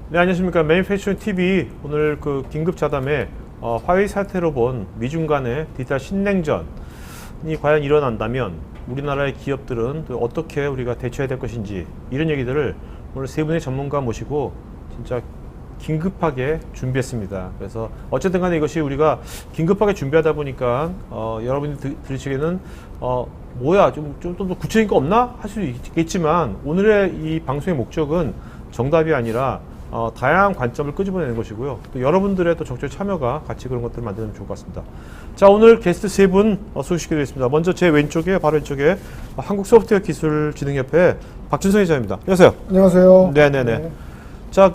네, 안녕하십니까. 매니팩처링 TV 오늘 그 긴급 자담에 화웨이 사태로 본 미중 간의 디지털 신냉전이 과연 일어난다면 우리나라의 기업들은 또 어떻게 우리가 대처해야 될 것인지 이런 얘기들을 오늘 세 분의 전문가 모시고 진짜 긴급하게 준비했습니다. 그래서 어쨌든 간에 이것이 우리가 긴급하게 준비하다 보니까 여러분이 들으시기에는 뭐야 좀 더 구체적인 거 없나? 할 수 있겠지만 오늘의 이 방송의 목적은 정답이 아니라 다양한 관점을 끄집어내는 것이고요. 또 여러분들의 또 적극 참여가 같이 그런 것들을 만들면 좋을 것 같습니다. 자, 오늘 게스트 세 분 소개시켜드리겠습니다. 먼저 제 왼쪽에 바로 왼쪽에 한국소프트웨어기술진흥협회 박준성 회장입니다. 안녕하세요. 안녕하세요. 네네네. 네. 자,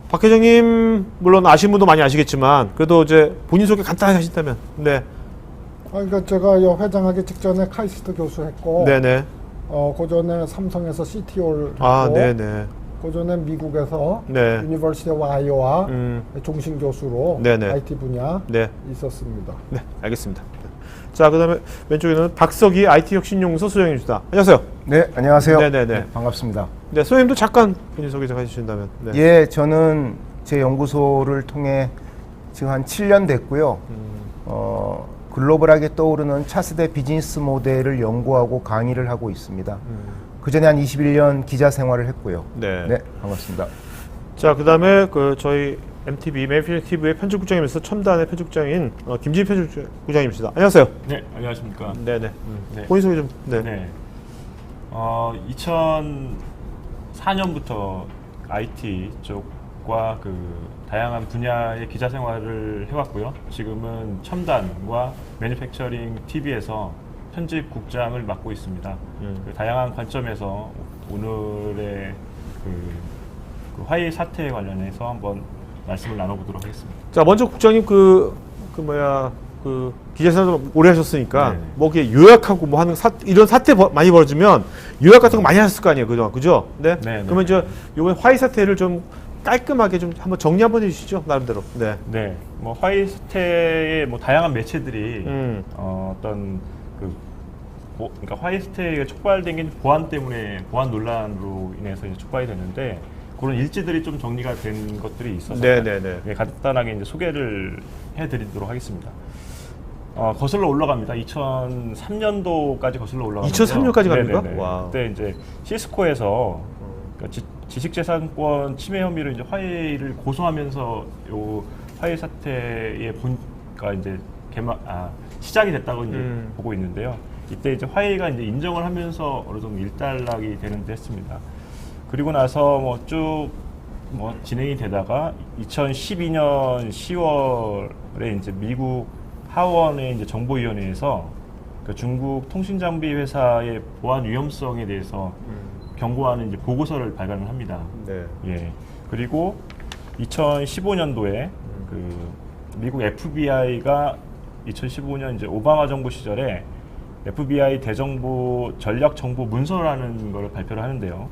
박 회장님 물론 아시는 분도 많이 아시겠지만 그래도 이제 본인 소개 간단하게 하신다면. 네. 그러니까 제가 이 회장하기 직전에 카이스트 교수했고, 네네. 고전에 삼성에서 CTO를 했고, 아, 네네. 고전에 미국에서 네. 유니버시티 오브 아이오와 종신 교수로 네네. IT 분야 네. 있었습니다. 네, 알겠습니다. 자, 그다음에 왼쪽에는 박석희 IT 혁신연구소 소장님입니다. 안녕하세요. 네, 안녕하세요. 네네네. 네, 반갑습니다. 네, 소장님도 잠깐 본인 소개 좀 해주신다면. 네. 예, 저는 제 연구소를 통해 지금 한 7년 됐고요. 글로벌하게 떠오르는 차세대 비즈니스 모델을 연구하고 강의를 하고 있습니다. 그 전에 한 21년 기자 생활을 했고요. 네. 네, 반갑습니다. 자, 그다음에 저희 MTV 매니팩처링 TV의 편집국장이면서 첨단의 편집국장인 김진희 편집국장님이십니다. 안녕하세요. 네, 안녕하십니까. 네네. 네. 본인 소개 좀. 네. 네. 2004년부터 IT 쪽과 다양한 분야의 기자 생활을 해왔고요. 지금은 첨단과 매니팩처링 TV에서 편집국장을 맡고 있습니다. 다양한 관점에서 오늘의 화웨이 사태에 관련해서 한번 말씀을 나눠보도록 하겠습니다. 자, 먼저 국장님 기자생활 오래 하셨으니까 네. 뭐 이게 요약하고 뭐 하는 이런 사태 많이 벌어지면 요약 같은 거 많이 하셨을 거 아니에요, 그죠? 네. 네, 그러면 네. 이번 화웨이 사태를 좀 깔끔하게 좀 한번 정리 한번 해주시죠, 나름대로. 네. 네, 뭐 화웨이 사태의 다양한 매체들이 그러니까 화웨이 사태가 촉발된 게 보안 논란으로 인해서 이제 촉발이 됐는데 그런 일지들이 좀 정리가 된 것들이 있어서 네네네. 네, 간단하게 이제 소개를 해드리도록 하겠습니다. 거슬러 올라갑니다. 2003년도까지 거슬러 올라갑니다. 2003년까지 갑니까? 네네네. 와. 그때 이제 시스코에서 지식재산권 침해 혐의로 이제 화웨이를 고소하면서 요 화웨이 사태의 그러니까 이제 시작이 됐다고 이제 보고 있는데요. 이때 이제 화웨이가 이제 인정을 하면서 어느 정도 일단락이 되는 데 했습니다. 그리고 나서 쭉 진행이 되다가 2012년 10월에 이제 미국 하원의 이제 정보위원회에서 중국 통신장비 회사의 보안 위험성에 대해서 경고하는 이제 보고서를 발간을 합니다. 네. 예. 그리고 2015년도에 미국 FBI가 2015년 이제 오바마 정부 시절에 FBI 대정부 전략 정보 문서라는 것을 발표를 하는데요.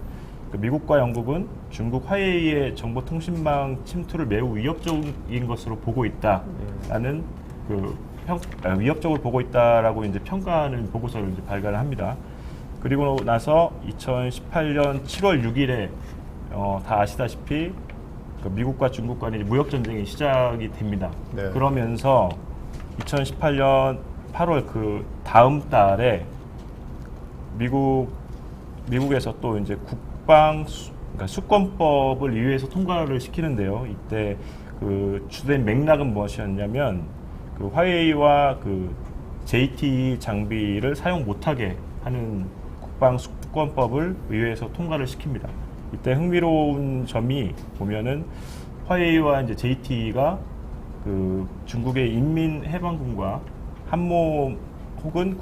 미국과 영국은 중국 화웨이의 정보통신망 침투를 매우 위협적인 것으로 보고 있다라는 위협적으로 보고 있다라고 이제 평가하는 보고서를 이제 발간을 합니다. 그리고 나서 2018년 7월 6일에 다 아시다시피 미국과 중국 간의 무역 전쟁이 시작이 됩니다. 네. 그러면서 2018년 8월 다음 달에 미국에서 또 이제 그러니까 수권법을 의회에서 통과를 시키는데요. 이때 주된 맥락은 무엇이었냐면 화웨이와 JT 장비를 사용 못하게 하는 국방 수권법을 의회에서 통과를 시킵니다. 이때 흥미로운 점이 보면은 화웨이와 이제 JT가 중국의 인민해방군과 한모 혹은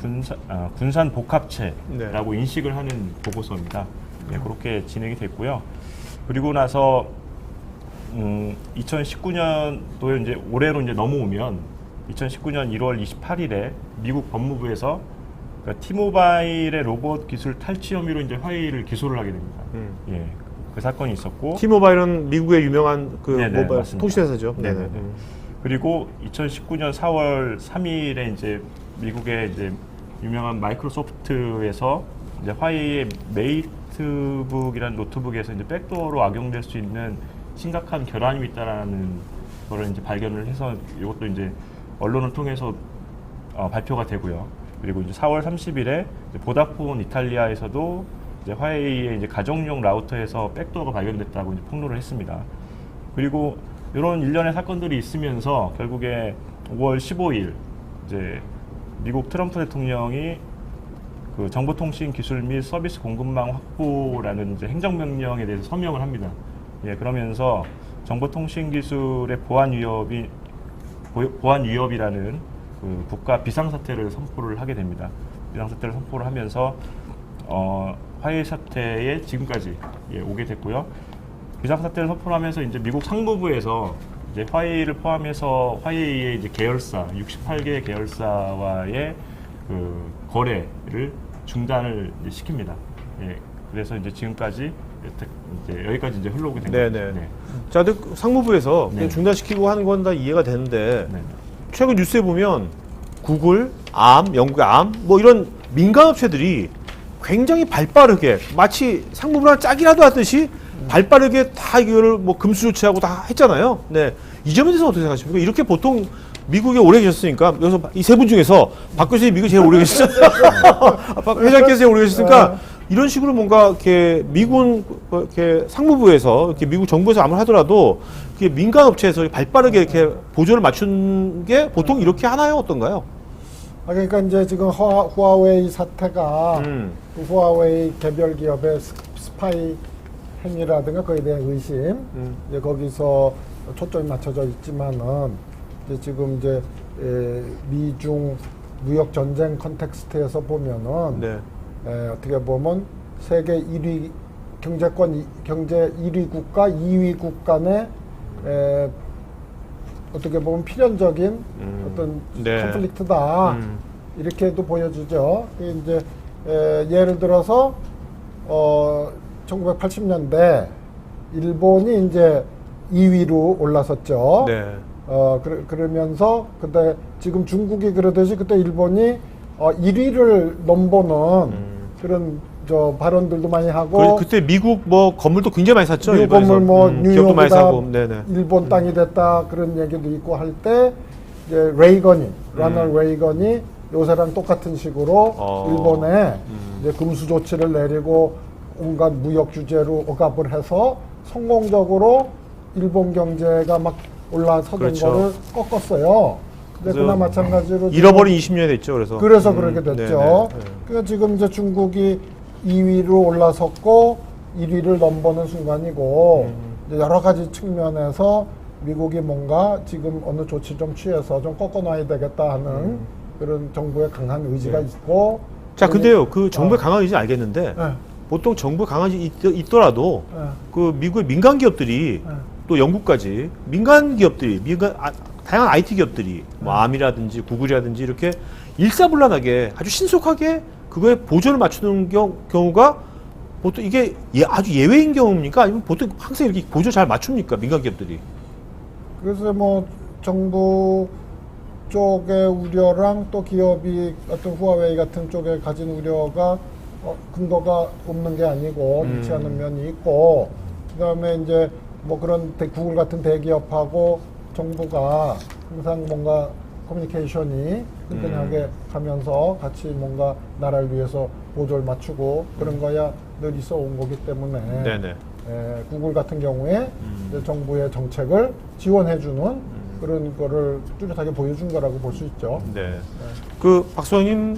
군산 복합체라고 네. 인식을 하는 보고서입니다. 네, 그렇게 진행이 됐고요. 그리고 나서 2019년도에 이제 올해로 이제 넘어오면 2019년 1월 28일에 미국 법무부에서 T-모바일의 로봇 기술 탈취 혐의로 이제 화웨이를 기소를 하게 됩니다. 예, 그 사건이 있었고. T-모바일은 미국의 유명한 네네, 모바일 맞습니다. 통신회사죠. 네네. 네네. 그리고 2019년 4월 3일에 이제 미국의 이제 유명한 마이크로소프트에서 이제 화웨이의 메이트북이라는 노트북에서 이제 백도어로 악용될 수 있는 심각한 결함이 있다라는 거를 이제 발견을 해서 이것도 이제 언론을 통해서 발표가 되고요. 그리고 이제 4월 30일에 보다폰 이탈리아에서도 이제 화웨이의 이제 가정용 라우터에서 백도어가 발견됐다고 이제 폭로를 했습니다. 그리고 이런 일련의 사건들이 있으면서 결국에 5월 15일 이제 미국 트럼프 대통령이 그 정보통신 기술 및 서비스 공급망 확보라는 이제 행정명령에 대해서 서명을 합니다. 예, 그러면서 정보통신 기술의 보안 위협이라는 그 국가 비상사태를 선포를 하게 됩니다. 비상사태를 선포를 하면서 화웨이 사태에 지금까지 오게 됐고요. 비상사태를 선포를 하면서 이제 미국 상무부에서 이제 화웨이를 포함해서 화웨이의 이제 계열사 68개 계열사와의 그 거래를 중단을 이제 시킵니다. 예, 그래서 이제 지금까지 이제 여기까지 이제 흘러오게 된 거죠. 네네. 네. 자, 근데 상무부에서 네. 중단시키고 하는 건 다 이해가 되는데 네. 최근 뉴스에 보면 구글, 영국의 뭐 이런 민간 업체들이 굉장히 발빠르게 마치 상무부랑 짝이라도 하듯이 발빠르게 다 이거를 뭐 금수 조치하고 다 했잖아요. 네. 이 점에 대해서 어떻게 생각하십니까? 이렇게 보통 미국에 오래 계셨으니까 여기서 이 세 분 중에서 박 교수님 미국에 제일 오래 계셨잖아요. 박 회장께서 제일 오래 계셨으니까 이런 식으로 뭔가 이렇게 미군 이렇게 상무부에서 이렇게 미국 정부에서 아무리 하더라도 이렇게 민간 업체에서 발빠르게 이렇게 보조를 맞춘 게 보통 이렇게 하나요? 어떤가요? 그러니까 이제 지금 후아웨이 사태가 그 후아웨이 개별 기업의 스파이 행위라든가 그에 대한 의심, 이제 거기서 초점이 맞춰져 있지만은 이제 지금 이제 미중 무역 전쟁 컨텍스트에서 보면은 네. 어떻게 보면 세계 1위 경제 1위 국가, 2위 국 간의 어떻게 보면 필연적인 어떤 네. 컨플릭트다 이렇게도 보여지죠. 이제 예를 들어서 1980년대 일본이 이제 2위로 올라섰죠. 네. 그러면서 근데 지금 중국이 그러듯이 그때 일본이 1위를 넘보는 그런 발언들도 많이 하고 그때 미국 뭐 건물도 굉장히 많이 샀죠. 미국 일본에서. 건물 뭐 기업도 많이 뉴욕이다 사고. 네네. 일본 땅이 됐다 그런 얘기도 있고 할 때 이제 라널드 레이건이 요새랑 똑같은 식으로 일본에 이제 금수 조치를 내리고 온갖 무역 규제로 억압을 해서 성공적으로 일본 경제가 막 올라서던 그렇죠. 거를 꺾었어요. 근데 그나 마찬가지로 잃어버린 20년이 됐죠. 그래서. 그래서 그렇게 됐죠. 네네. 그러니까 지금 이제 중국이 2위로 올라섰고 1위를 넘보는 순간이고 이제 여러 가지 측면에서 미국이 뭔가 지금 어느 조치 좀 취해서 좀 꺾어놔야 되겠다 하는 그런 정부의 강한 의지가 있고. 자, 근데요, 그 정부의 강한 의지는 알겠는데 네. 보통 정부 강한 의지 있더라도 네. 그 미국의 민간 기업들이 네. 또 영국까지 민간 기업들이 다양한 IT 기업들이 뭐 아미라든지 구글이라든지 이렇게 일사불란하게 아주 신속하게 그거에 보조를 맞추는 경우가 보통 이게 아주 예외인 경우입니까? 아니면 보통 항상 이렇게 보조 잘 맞춥니까? 민간 기업들이? 그래서 뭐 정부 쪽의 우려랑 또 기업이 어떤 후아웨이 같은 쪽에 가진 우려가 근거가 없는 게 아니고 일치 않는 면이 있고, 그다음에 이제 뭐 그런 구글 같은 대기업하고 정부가 항상 뭔가 커뮤니케이션이 끈끈하게 가면서 같이 뭔가 나라를 위해서 보조를 맞추고 그런 거야 늘 있어 온 거기 때문에 네네. 구글 같은 경우에 이제 정부의 정책을 지원해주는 그런 거를 뚜렷하게 보여준 거라고 볼 수 있죠. 네. 그 박수영님은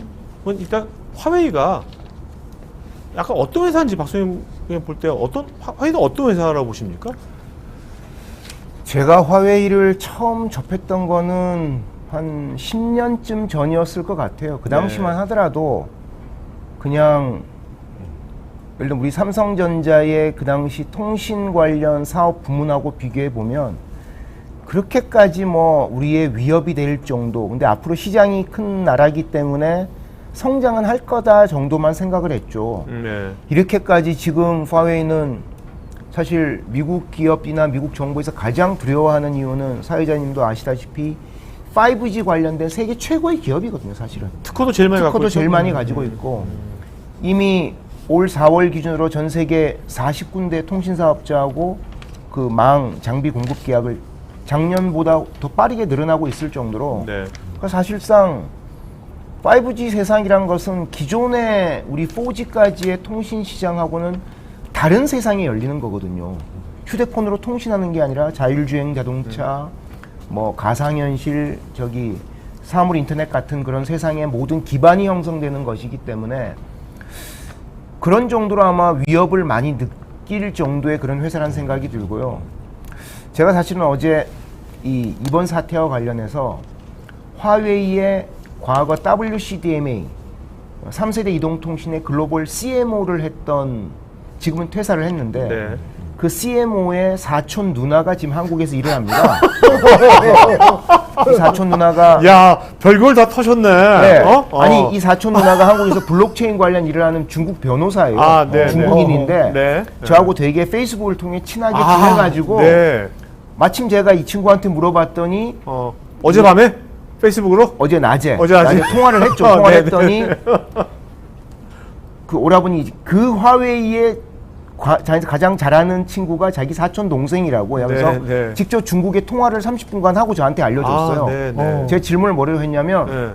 일단 화웨이가 약간 어떤 회사인지 박수영 볼 때 화웨이는 어떤 회사라고 보십니까? 제가 화웨이를 처음 접했던 거는 한 10년쯤 전이었을 것 같아요. 그 당시만 하더라도 그냥 예를 들어 우리 삼성전자의 그 당시 통신 관련 사업 부문하고 비교해 보면 그렇게까지 뭐 우리의 위협이 될 정도, 근데 앞으로 시장이 큰 나라이기 때문에 성장은 할 거다 정도만 생각을 했죠. 네. 이렇게까지 지금 화웨이는 사실 미국 기업이나 미국 정부에서 가장 두려워하는 이유는 사회자님도 아시다시피 5G 관련된 세계 최고의 기업이거든요, 사실은. 특허도 제일 많이 갖고 특허도 있죠. 제일 많이 가지고 있고 이미 올 4월 기준으로 전 세계 40군데 통신사업자하고 그 그 망 장비 공급 계약을 작년보다 더 빠르게 늘어나고 있을 정도로 네. 그러니까 사실상 5G 세상이란 것은 기존의 우리 4G까지의 통신 시장하고는 다른 세상이 열리는 거거든요. 휴대폰으로 통신하는 게 아니라 자율주행 자동차, 뭐 가상현실, 저기 사물 인터넷 같은 그런 세상의 모든 기반이 형성되는 것이기 때문에 그런 정도로 아마 위협을 많이 느낄 정도의 그런 회사라는 생각이 들고요. 제가 사실은 어제 이번 사태와 관련해서 화웨이의 과거 WCDMA 3세대 이동통신의 글로벌 CMO를 했던, 지금은 퇴사를 했는데 네. 그 CMO의 사촌 누나가 지금 한국에서 일을 합니다. 이 사촌 누나가 야, 별걸 다 터셨네. 네. 어? 아니 이 사촌 누나가 한국에서 블록체인 관련 일을 하는 중국 변호사예요. 아, 네, 중국인인데 네. 저하고 되게 페이스북을 통해 친하게 아, 지내가지고 네. 마침 제가 이 친구한테 물어봤더니 어젯밤에 페이스북으로? 어제 낮에 낮에. 통화를 했죠. 네, 통화를 했더니 그 오라버니 그 화웨이의 자기가 가장 잘하는 친구가 자기 사촌 동생이라고 그래서 네, 네. 직접 중국에 통화를 30분간 하고 저한테 알려줬어요. 아, 네, 네. 제 질문을 뭐라고 했냐면 네.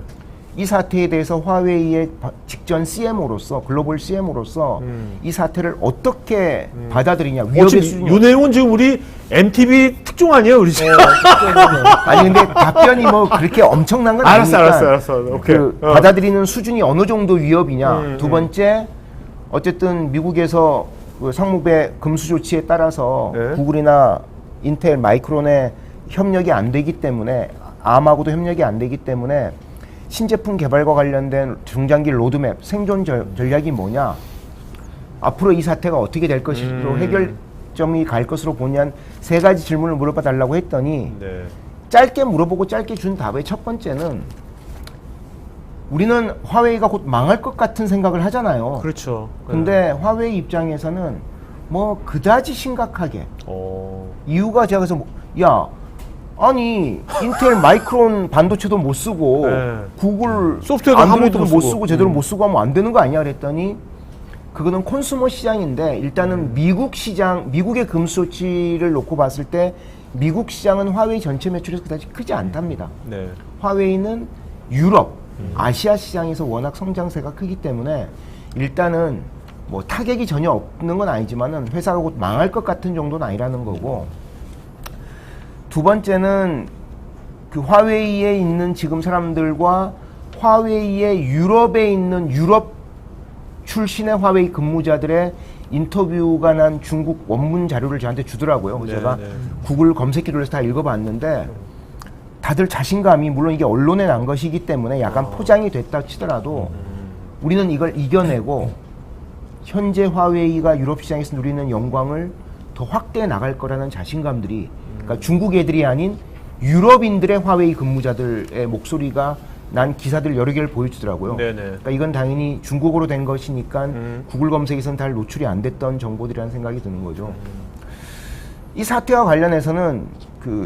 이 사태에 대해서 화웨이의 직전 CMO로서 글로벌 CMO로서 이 사태를 어떻게 받아들이냐, 위협의 지금 수준이 요 내용은 지금 우리 MTV 특종 아니에요, 우리 지금? 아니 근데 답변이 뭐 그렇게 엄청난 건 알았어, 아니니까 알았어. 오케이. 그 받아들이는 수준이 어느 정도 위협이냐. 두 번째, 어쨌든 미국에서 그 상무배 금수 조치에 따라서 네. 구글이나 인텔, 마이크론의 협력이 안 되기 때문에, 암하고도 협력이 안 되기 때문에 신제품 개발과 관련된 중장기 로드맵, 생존 전략이 뭐냐, 앞으로 이 사태가 어떻게 될 것으로 해결점이 갈 것으로 보냐는 세 가지 질문을 물어봐 달라고 했더니 네. 짧게 물어보고 짧게 준 답의 첫 번째는, 우리는 화웨이가 곧 망할 것 같은 생각을 하잖아요. 그렇죠. 근데 화웨이 입장에서는 뭐 그다지 심각하게, 이유가 제가 그래서 야, 아니 인텔 마이크론 반도체도 못 쓰고 네. 구글 소프트웨어도 안드로이드도 아무것도 못 쓰고. 쓰고 제대로 못 쓰고 하면 안 되는 거 아니야 그랬더니, 그거는 콘슈머 시장인데 일단은 미국 시장, 미국의 금수치를 놓고 봤을 때 미국 시장은 화웨이 전체 매출에서 그다지 크지 않답니다. 네. 화웨이는 유럽, 아시아 시장에서 워낙 성장세가 크기 때문에 일단은 뭐 타격이 전혀 없는 건 아니지만은 회사가 곧 망할 것 같은 정도는 아니라는 거고, 두 번째는 그 화웨이에 있는 지금 사람들과 화웨이의 유럽에 있는 유럽 출신의 화웨이 근무자들의 인터뷰가 난 중국 원문 자료를 저한테 주더라고요. 그래서 네, 제가 네. 구글 검색기를 해서 다 읽어봤는데 다들 자신감이, 물론 이게 언론에 난 것이기 때문에 약간 포장이 됐다 치더라도 우리는 이걸 이겨내고 현재 화웨이가 유럽 시장에서 누리는 영광을 더 확대해 나갈 거라는 자신감들이, 그러니까 중국 애들이 아닌 유럽인들의 화웨이 근무자들의 목소리가 난 기사들 여러 개를 보여주더라고요. 네네. 그러니까 이건 당연히 중국어로 된 것이니까 구글 검색에서는 잘 노출이 안 됐던 정보들이라는 생각이 드는 거죠. 이 사태와 관련해서는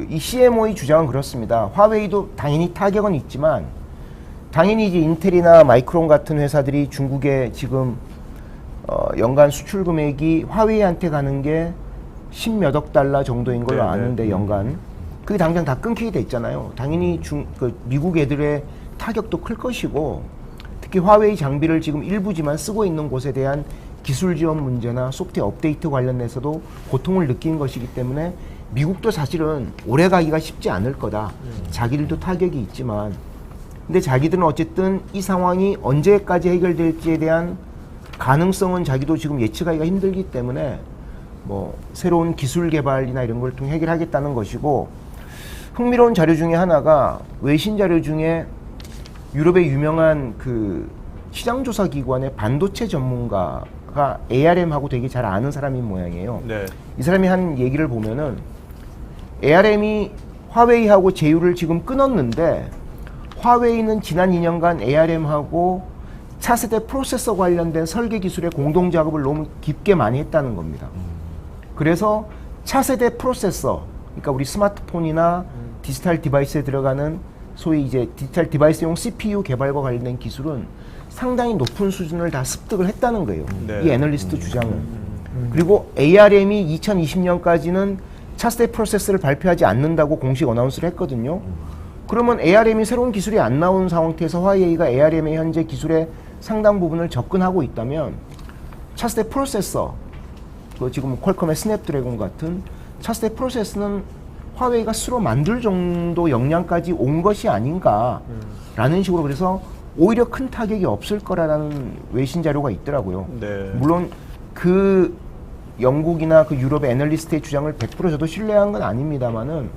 이 CMO의 주장은 그렇습니다. 화웨이도 당연히 타격은 있지만 당연히 이제 인텔이나 마이크론 같은 회사들이 중국에 지금 연간 수출 금액이 화웨이한테 가는 게 10몇억 달러 정도인 걸로 네네. 아는데 연간 그게 당장 다 끊기게 돼 있잖아요. 당연히 미국 애들의 타격도 클 것이고, 특히 화웨이 장비를 지금 일부지만 쓰고 있는 곳에 대한 기술 지원 문제나 소프트웨어 업데이트 관련해서도 고통을 느낀 것이기 때문에 미국도 사실은 오래 가기가 쉽지 않을 거다. 자기들도 타격이 있지만, 근데 자기들은 어쨌든 이 상황이 언제까지 해결될지에 대한 가능성은 자기도 지금 예측하기가 힘들기 때문에 뭐 새로운 기술 개발이나 이런 걸 통해 해결하겠다는 것이고, 흥미로운 자료 중에 하나가 외신 자료 중에 유럽의 유명한 그 시장조사 기관의 반도체 전문가가 ARM하고 되게 잘 아는 사람인 모양이에요. 네. 이 사람이 한 얘기를 보면은 ARM이 화웨이하고 제휴를 지금 끊었는데 화웨이는 지난 2년간 ARM하고 차세대 프로세서 관련된 설계 기술의 공동 작업을 너무 깊게 많이 했다는 겁니다. 그래서 차세대 프로세서, 그러니까 우리 스마트폰이나 디지털 디바이스에 들어가는 소위 이제 디지털 디바이스용 CPU 개발과 관련된 기술은 상당히 높은 수준을 다 습득을 했다는 거예요. 네. 이 애널리스트 주장은. 그리고 ARM이 2020년까지는 차세대 프로세서를 발표하지 않는다고 공식 어나운스를 했거든요. 그러면 ARM이 새로운 기술이 안 나온 상태에서 화웨이가 ARM의 현재 기술의 상당 부분을 접근하고 있다면 차세대 프로세서, 그 지금 퀄컴의 스냅드래곤 같은 차세대 프로세서는 화웨이가 스스로 만들 정도 역량까지 온 것이 아닌가라는 식으로, 그래서 오히려 큰 타격이 없을 거라는 외신 자료가 있더라고요. 네. 물론 그 영국이나 그 유럽의 애널리스트의 주장을 100% 저도 신뢰한 건 아닙니다만은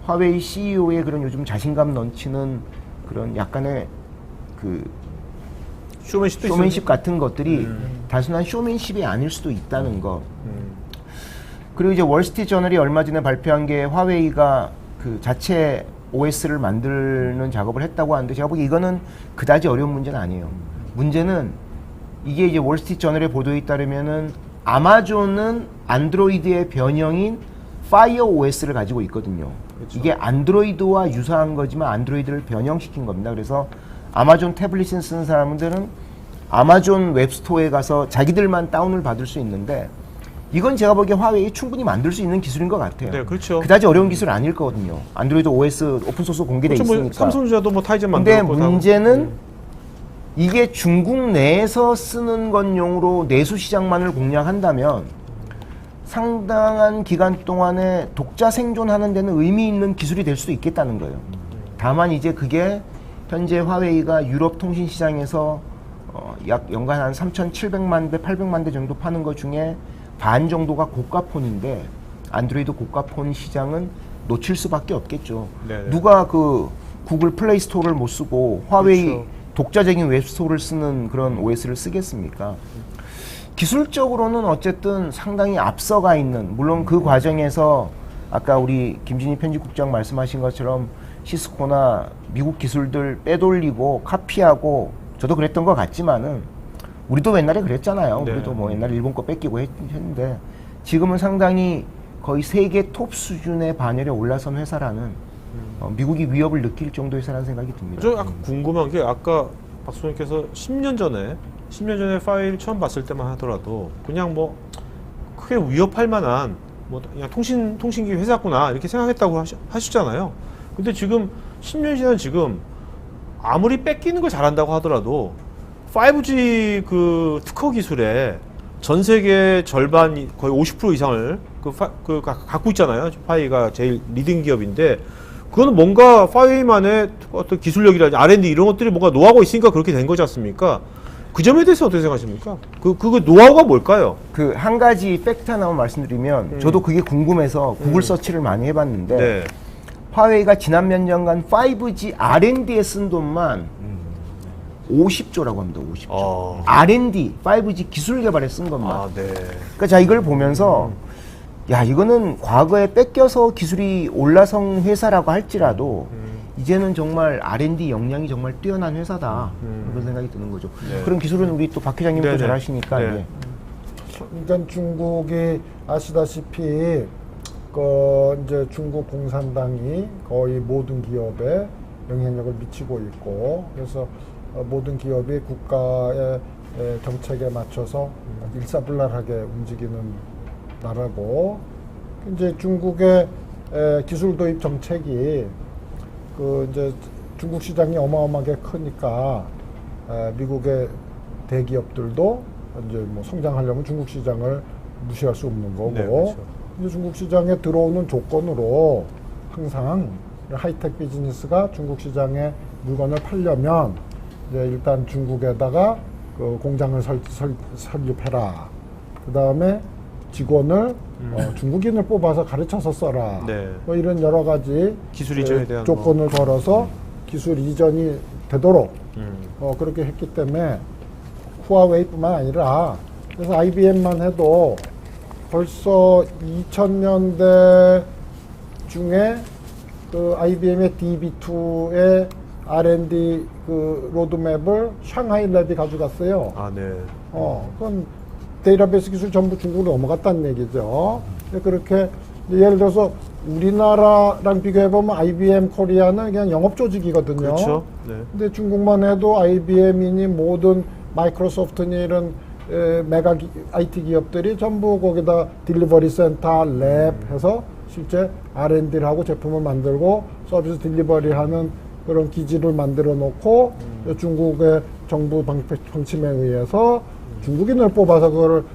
화웨이 CEO의 그런 요즘 자신감 넘치는 그런 약간의 그 쇼맨십도 쇼맨십 같은 것들이 단순한 쇼맨십이 아닐 수도 있다는 것. 그리고 이제 월스트리트저널이 얼마 전에 발표한 게 화웨이가 그 자체 OS를 만드는 작업을 했다고 하는데, 제가 보기에 이거는 그다지 어려운 문제는 아니에요. 문제는 이게 이제 월스트리트저널의 보도에 따르면은 아마존은 안드로이드의 변형인 파이어 OS를 가지고 있거든요. 그렇죠. 이게 안드로이드와 유사한 거지만 안드로이드를 변형시킨 겁니다. 그래서 아마존 태블릿을 쓰는 사람들은 아마존 웹스토어에 가서 자기들만 다운을 받을 수 있는데, 이건 제가 보기에 화웨이 충분히 만들 수 있는 기술인 것 같아요. 네, 그렇죠. 그다지 어려운 기술 아닐 거거든요. 안드로이드 OS 오픈소스 공개돼 그렇죠. 뭐 있으니까. 삼성전자도 뭐 타이젠 근데 만들었고 문제는 이게 중국 내에서 쓰는 것용으로 내수 시장만을 공략한다면 상당한 기간 동안에 독자 생존하는 데는 의미 있는 기술이 될 수도 있겠다는 거예요. 다만 이제 그게 현재 화웨이가 유럽 통신 시장에서 약 연간 한 3,700만 대, 800만 대 정도 파는 것 중에 반 정도가 고가폰인데, 안드로이드 고가폰 시장은 놓칠 수밖에 없겠죠. 네네. 누가 그 구글 플레이 스토어를 못 쓰고 화웨이 그렇죠. 독자적인 웹스토어를 쓰는 그런 OS를 쓰겠습니까? 기술적으로는 어쨌든 상당히 앞서가 있는, 물론 그 과정에서 아까 우리 김진희 편집국장 말씀하신 것처럼 시스코나 미국 기술들 빼돌리고 카피하고, 저도 그랬던 것 같지만은 우리도 옛날에 그랬잖아요. 네. 우리도 뭐 옛날에 일본 거 뺏기고 했는데, 지금은 상당히 거의 세계 톱 수준의 반열에 올라선 회사라는, 미국이 위협을 느낄 정도의 회사라는 생각이 듭니다. 저 아까 궁금한 게, 아까 박수님께서 10년 전에 파일 처음 봤을 때만 하더라도 그냥 뭐 크게 위협할 만한 뭐 그냥 통신기 회사구나 이렇게 생각했다고 하셨잖아요. 근데 지금 10년이 지난 지금 아무리 뺏기는 걸 잘한다고 하더라도 5G 그 특허 기술에 전 세계 절반, 거의 50% 이상을 갖고 있잖아요. 파이가 제일 리딩 기업인데, 그거는 뭔가 파이만의 어떤 기술력이라든지 R&D 이런 것들이 뭔가 노하우가 있으니까 그렇게 된 거지 않습니까? 그 점에 대해서 어떻게 생각하십니까? 그 노하우가 뭘까요? 그 한 가지 팩트 하나만 말씀드리면, 저도 그게 궁금해서 구글 서치를 많이 해봤는데, 네. 화웨이가 지난 몇 년간 5G R&D에 쓴 돈만 50조라고 합니다. 50조. R&D, 5G 기술 개발에 쓴 것만. 아, 네. 그러니까 자, 이걸 보면서 야, 이거는 과거에 뺏겨서 기술이 올라선 회사라고 할지라도 이제는 정말 R&D 역량이 정말 뛰어난 회사다. 그런 생각이 드는 거죠. 네. 그런 기술은 우리 또 박 회장님도 네네. 잘 아시니까. 네. 예. 그러니까 중국이 아시다시피 그 이제 중국 공산당이 거의 모든 기업에 영향력을 미치고 있고, 그래서 모든 기업이 국가의 정책에 맞춰서 일사불란하게 움직이는 나라고, 이제 중국의 기술 도입 정책이 그 이제 중국 시장이 어마어마하게 크니까 미국의 대기업들도 이제 뭐 성장하려면 중국 시장을 무시할 수 없는 거고, 네, 그렇죠. 이제 중국 시장에 들어오는 조건으로 항상 하이텍 비즈니스가 중국 시장에 물건을 팔려면 이제 일단 중국에다가 그 공장을 설립해라. 그 다음에 직원을 중국인을 뽑아서 가르쳐서 써라. 네. 뭐 이런 여러 가지 기술 이전에 대한 조건을 걸어서 기술 이전이 되도록 그렇게 했기 때문에 후아웨이뿐만 아니라, 그래서 IBM만 해도 벌써 2000년대 중에 그 IBM의 DB2의 R&D 그 로드맵을 샹하이 랩이 가져갔어요. 아, 네. 그건 데이터베이스 기술 전부 중국으로 넘어갔다는 얘기죠. 그렇게 예를 들어서 우리나라랑 비교해보면 IBM 코리아는 그냥 영업조직이거든요. 그렇죠. 네. 근데 중국만 해도 IBM이니 모든 마이크로소프트니 이런 메가 IT 기업들이 전부 거기다 딜리버리 센터, 랩 해서 실제 R&D를 하고 제품을 만들고 서비스 딜리버리하는 그런 기지를 만들어 놓고 중국의 정부 방침에 의해서 중국인을 뽑아서 그걸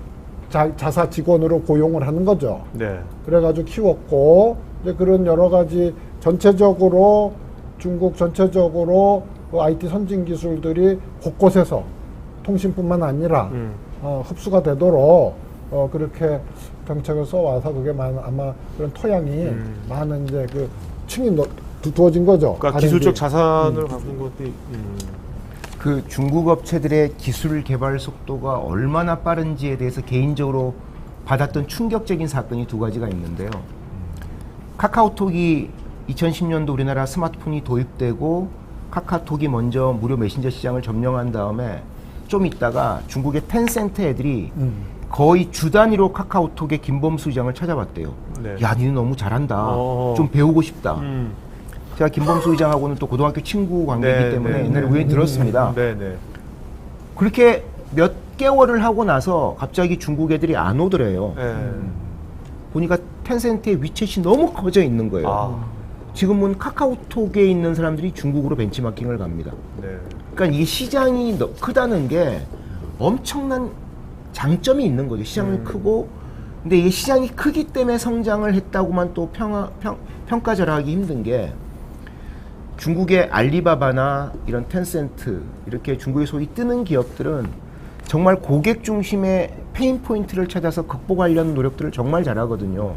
자사 직원으로 고용을 하는 거죠. 네. 그래가지고 키웠고 이제 그런 여러 가지 전체적으로 중국 전체적으로 그 IT 선진 기술들이 곳곳에서 통신뿐만 아니라 흡수가 되도록 그렇게 정책을 써와서 그게 아마 그런 토양이 많은 이제 그 층이 두어진 거죠. 그러니까 기술적 자산을 갖는 것도 그 중국 업체들의 기술 개발 속도가 얼마나 빠른지에 대해서 개인적으로 받았던 충격적인 사건이 두 가지가 있는데요. 카카오톡이 2010년도 우리나라 스마트폰이 도입되고 카카오톡이 먼저 무료 메신저 시장을 점령한 다음에 좀 있다가 중국의 텐센트 애들이 거의 주 단위로 카카오톡의 김범수 의장을 찾아봤대요. 네. 야, 니는 너무 잘한다. 좀 배우고 싶다. 제가 김범수 의장하고는 또 고등학교 친구 관계이기 네, 때문에 네, 옛날에 우연히 들었습니다. 네네. 그렇게 몇 개월을 하고 나서 갑자기 중국 애들이 안 오더래요. 네. 보니까 텐센트의 위챗이 너무 커져 있는 거예요. 아, 지금은 카카오톡에 있는 사람들이 중국으로 벤치마킹을 갑니다. 네. 그러니까 이게 시장이 크다는 게 엄청난 장점이 있는 거죠. 시장이 크고, 근데 이게 시장이 크기 때문에 성장을 했다고만 또 평가절하기 힘든 게 중국의 알리바바나 이런 텐센트 이렇게 중국에 소위 뜨는 기업들은 정말 고객 중심의 페인 포인트를 찾아서 극복하려는 노력들을 정말 잘하거든요.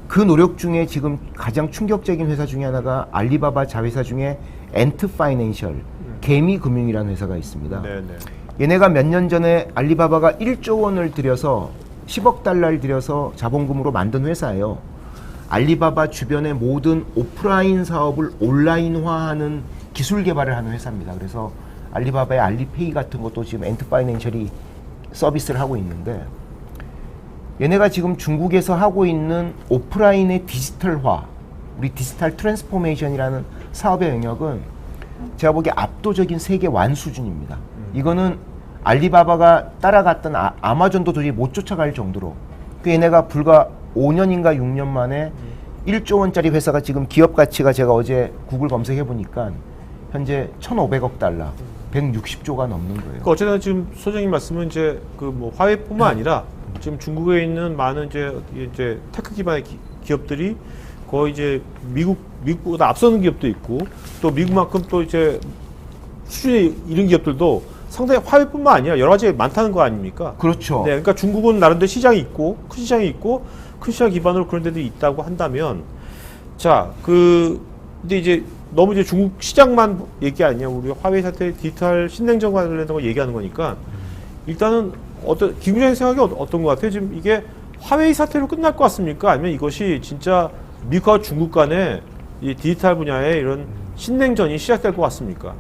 그 노력 중에 지금 가장 충격적인 회사 중에 하나가 알리바바 자회사 중에 엔트 파이낸셜, 개미금융이라는 회사가 있습니다. 네네. 얘네가 몇 년 전에 알리바바가 1조 원을 들여서 10억 달러를 들여서 자본금으로 만든 회사예요. 알리바바 주변의 모든 오프라인 사업을 온라인화하는 기술 개발을 하는 회사입니다. 그래서 알리바바의 알리페이 같은 것도 지금 엔트 파이낸셜이 서비스를 하고 있는데 얘네가 지금 중국에서 하고 있는 오프라인의 디지털화, 우리 디지털 트랜스포메이션이라는 사업의 영역은 제가 보기에 압도적인 세계 완 수준입니다. 이거는 알리바바가 따라갔던 아마존도 도저히 못 쫓아갈 정도로 그 얘네가 불과 5년인가 6년 만에 1조 원짜리 회사가 지금 기업 가치가 제가 어제 구글 검색해 보니까 현재 1,500억 달러, 160조가 넘는 거예요. 그러니까 어쨌든 지금 소장님 말씀은 이제 그 뭐 화웨이뿐만 아니라 지금 중국에 있는 많은 이제 테크 기반의 기업들이 거의 이제 미국보다 앞서는 기업도 있고 또 미국만큼 또 이제 수준이 이른 기업들도 상당히 화웨이뿐만 아니라 여러 가지 많다는 거 아닙니까? 그렇죠. 네, 그러니까 중국은 나름대로 시장이 있고 큰 시장이 있고 큰 시장 기반으로 그런 데도 있다고 한다면 자, 근데 이제 너무 이제 중국 시장만 얘기 아니냐. 우리 화웨이 사태 디지털 신냉전 관련된 거 얘기하는 거니까 일단은 김구장의 생각이 어떤 것 같아요? 지금 이게 화웨이 사태로 끝날 것 같습니까? 아니면 이것이 진짜 미국과 중국 간의 이 디지털 분야의 이런 신냉전이 시작될 것 같습니까?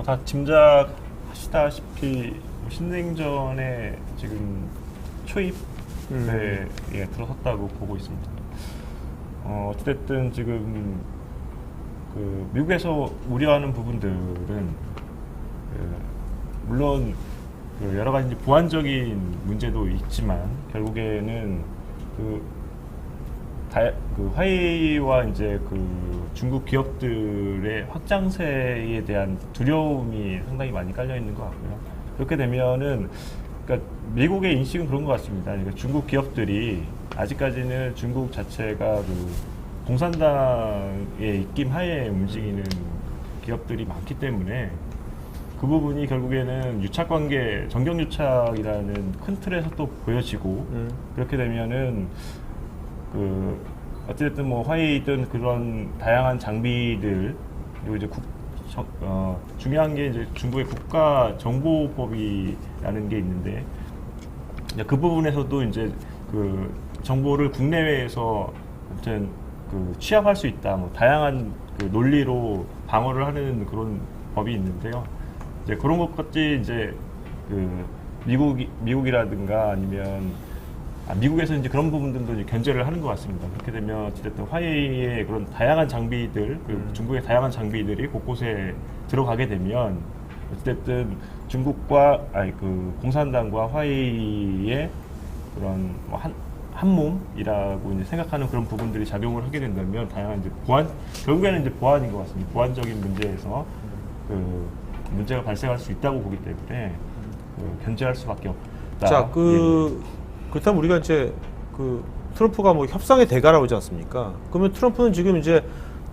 다 짐작하시다시피 신냉전에 지금 초입에 들어섰다고 보고 있습니다. 어쨌든 지금 그 미국에서 우려하는 부분들은 물론 그 여러 가지 보안적인 문제도 있지만 결국에는 그 화웨이와 이제 그 중국 기업들의 확장세에 대한 두려움이 상당히 많이 깔려 있는 것 같고요. 그렇게 되면은 그러니까 미국의 인식은 그런 것 같습니다. 그러니까 중국 기업들이 아직까지는 중국 자체가 그 공산당의 입김 하에 움직이는 기업들이 많기 때문에 그 부분이 결국에는 유착관계, 정경유착이라는 큰 틀에서 또 보여지고 그렇게 되면은 그 어쨌든 뭐 화웨이든 그런 다양한 장비들 그리고 이제 중요한 게 이제 중국의 국가정보법이라는 게 있는데 그 부분에서도 이제 그 정보를 국내외에서 아무튼 그 취합할 수 있다. 뭐 다양한 그 논리로 방어를 하는 그런 법이 있는데요. 이제 그런 것까지 이제 그 미국이라든가 아니면 미국에서 이제 그런 부분들도 이제 견제를 하는 것 같습니다. 그렇게 되면 어쨌든 화웨이의 그런 다양한 장비들, 중국의 다양한 장비들이 곳곳에 들어가게 되면 어쨌든 중국과 그 공산당과 화웨이의 그런 뭐 한 몸이라고 이제 생각하는 그런 부분들이 작용을 하게 된다면 다양한 이제 결국에는 이제 보안인 것 같습니다. 보안적인 문제에서 그 문제가 발생할 수 있다고 보기 때문에 견제할 수밖에 없다. 자, 그렇다면 우리가 이제 그 트럼프가 뭐 협상의 대가라고 하지 않습니까? 그러면 트럼프는 지금 이제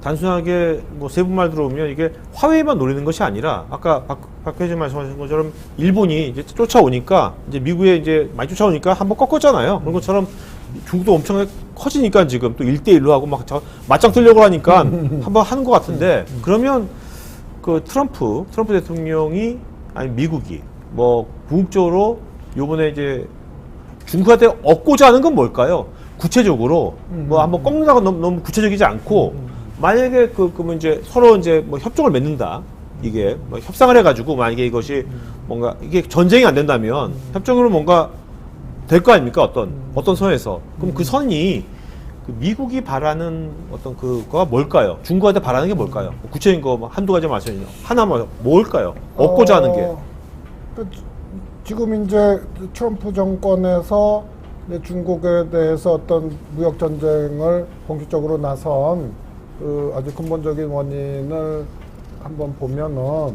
단순하게 뭐 세 분 말 들어오면 이게 화웨이만 노리는 것이 아니라 아까 박 회장 말씀하신 것처럼 일본이 이제 쫓아오니까 이제 미국에 이제 많이 쫓아오니까 한번 꺾었잖아요. 그런 것처럼 중국도 엄청 커지니까 지금 또 1대1로 하고 막 맞짱 뜨려고 하니까 한번 하는 것 같은데 그러면 그 트럼프 대통령이 아니 미국이 뭐 궁극적으로 요번에 이제 중국한테 얻고자 하는 건 뭘까요? 구체적으로 뭐 한번 꺾는다고 너무 구체적이지 않고 만약에 그러면 이제 서로 이제 뭐 협정을 맺는다. 이게 뭐 협상을 해가지고 만약에 이것이 뭔가 이게 전쟁이 안 된다면 협정으로 뭔가 될 거 아닙니까? 어떤 선에서 그럼 그 선이 그 미국이 바라는 어떤 그거가 뭘까요? 중국한테 바라는 게 뭘까요? 구체적인 거 뭐 한두 가지 말씀해주세요. 하나만 뭘까요? 얻고자 하는 게. 지금 이제 트럼프 정권에서 이제 중국에 대해서 어떤 무역 전쟁을 본격적으로 나선 그 아주 근본적인 원인을 한번 보면은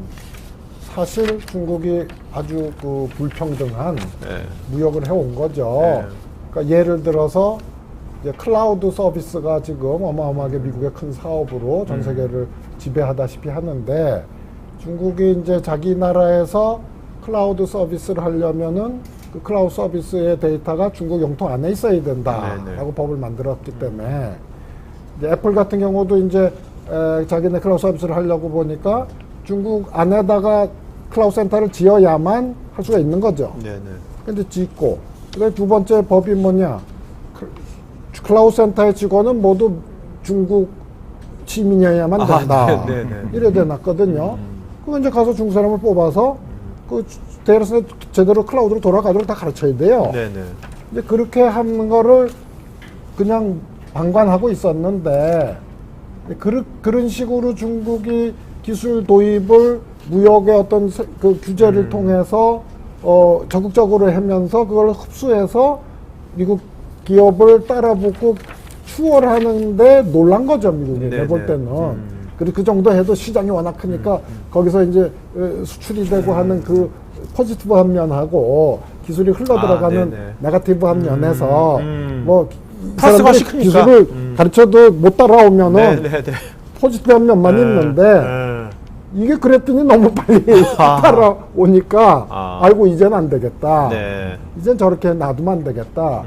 사실 중국이 아주 그 불평등한 네. 무역을 해온 거죠. 네. 그러니까 예를 들어서 이제 클라우드 서비스가 지금 어마어마하게 미국의 큰 사업으로 전 세계를 지배하다시피 하는데 중국이 이제 자기 나라에서 클라우드 서비스를 하려면은 그 클라우드 서비스의 데이터가 중국 영토 안에 있어야 된다라고 법을 만들었기 때문에 이제 애플 같은 경우도 이제 자기네 클라우드 서비스를 하려고 보니까 중국 안에다가 클라우드 센터를 지어야만 할 수가 있는 거죠. 네네. 근데 짓고 그다음에 두 번째 법이 뭐냐? 클라우드 센터의 직원은 모두 중국 시민이어야만 된다. 네네. 이래 돼놨거든요. 그거 이제 가서 중국 사람을 뽑아서 그 대여서 제대로 클라우드로 돌아가도록 다 가르쳐야 돼요. 네네. 근데 그렇게 하는 거를 그냥 방관하고 있었는데 그런 식으로 중국이 기술 도입을 무역의 어떤 그 규제를 통해서 적극적으로 하면서 그걸 흡수해서 미국 기업을 따라붙고 추월하는데 놀란 거죠, 미국이. 내가 볼 때는. 그리고 그 정도 해도 시장이 워낙 크니까 거기서 이제 수출이 되고 하는 그 포지티브한 면하고 기술이 흘러들어가는 네거티브한 면에서 뭐 플러스가 사람들이 기술을 가르쳐도 못 따라오면은 포지티브한 면만 있는데 이게 그랬더니 너무 빨리 따라오니까 아이고 이제는 안 되겠다. 네. 이젠 저렇게 놔두면 안 되겠다.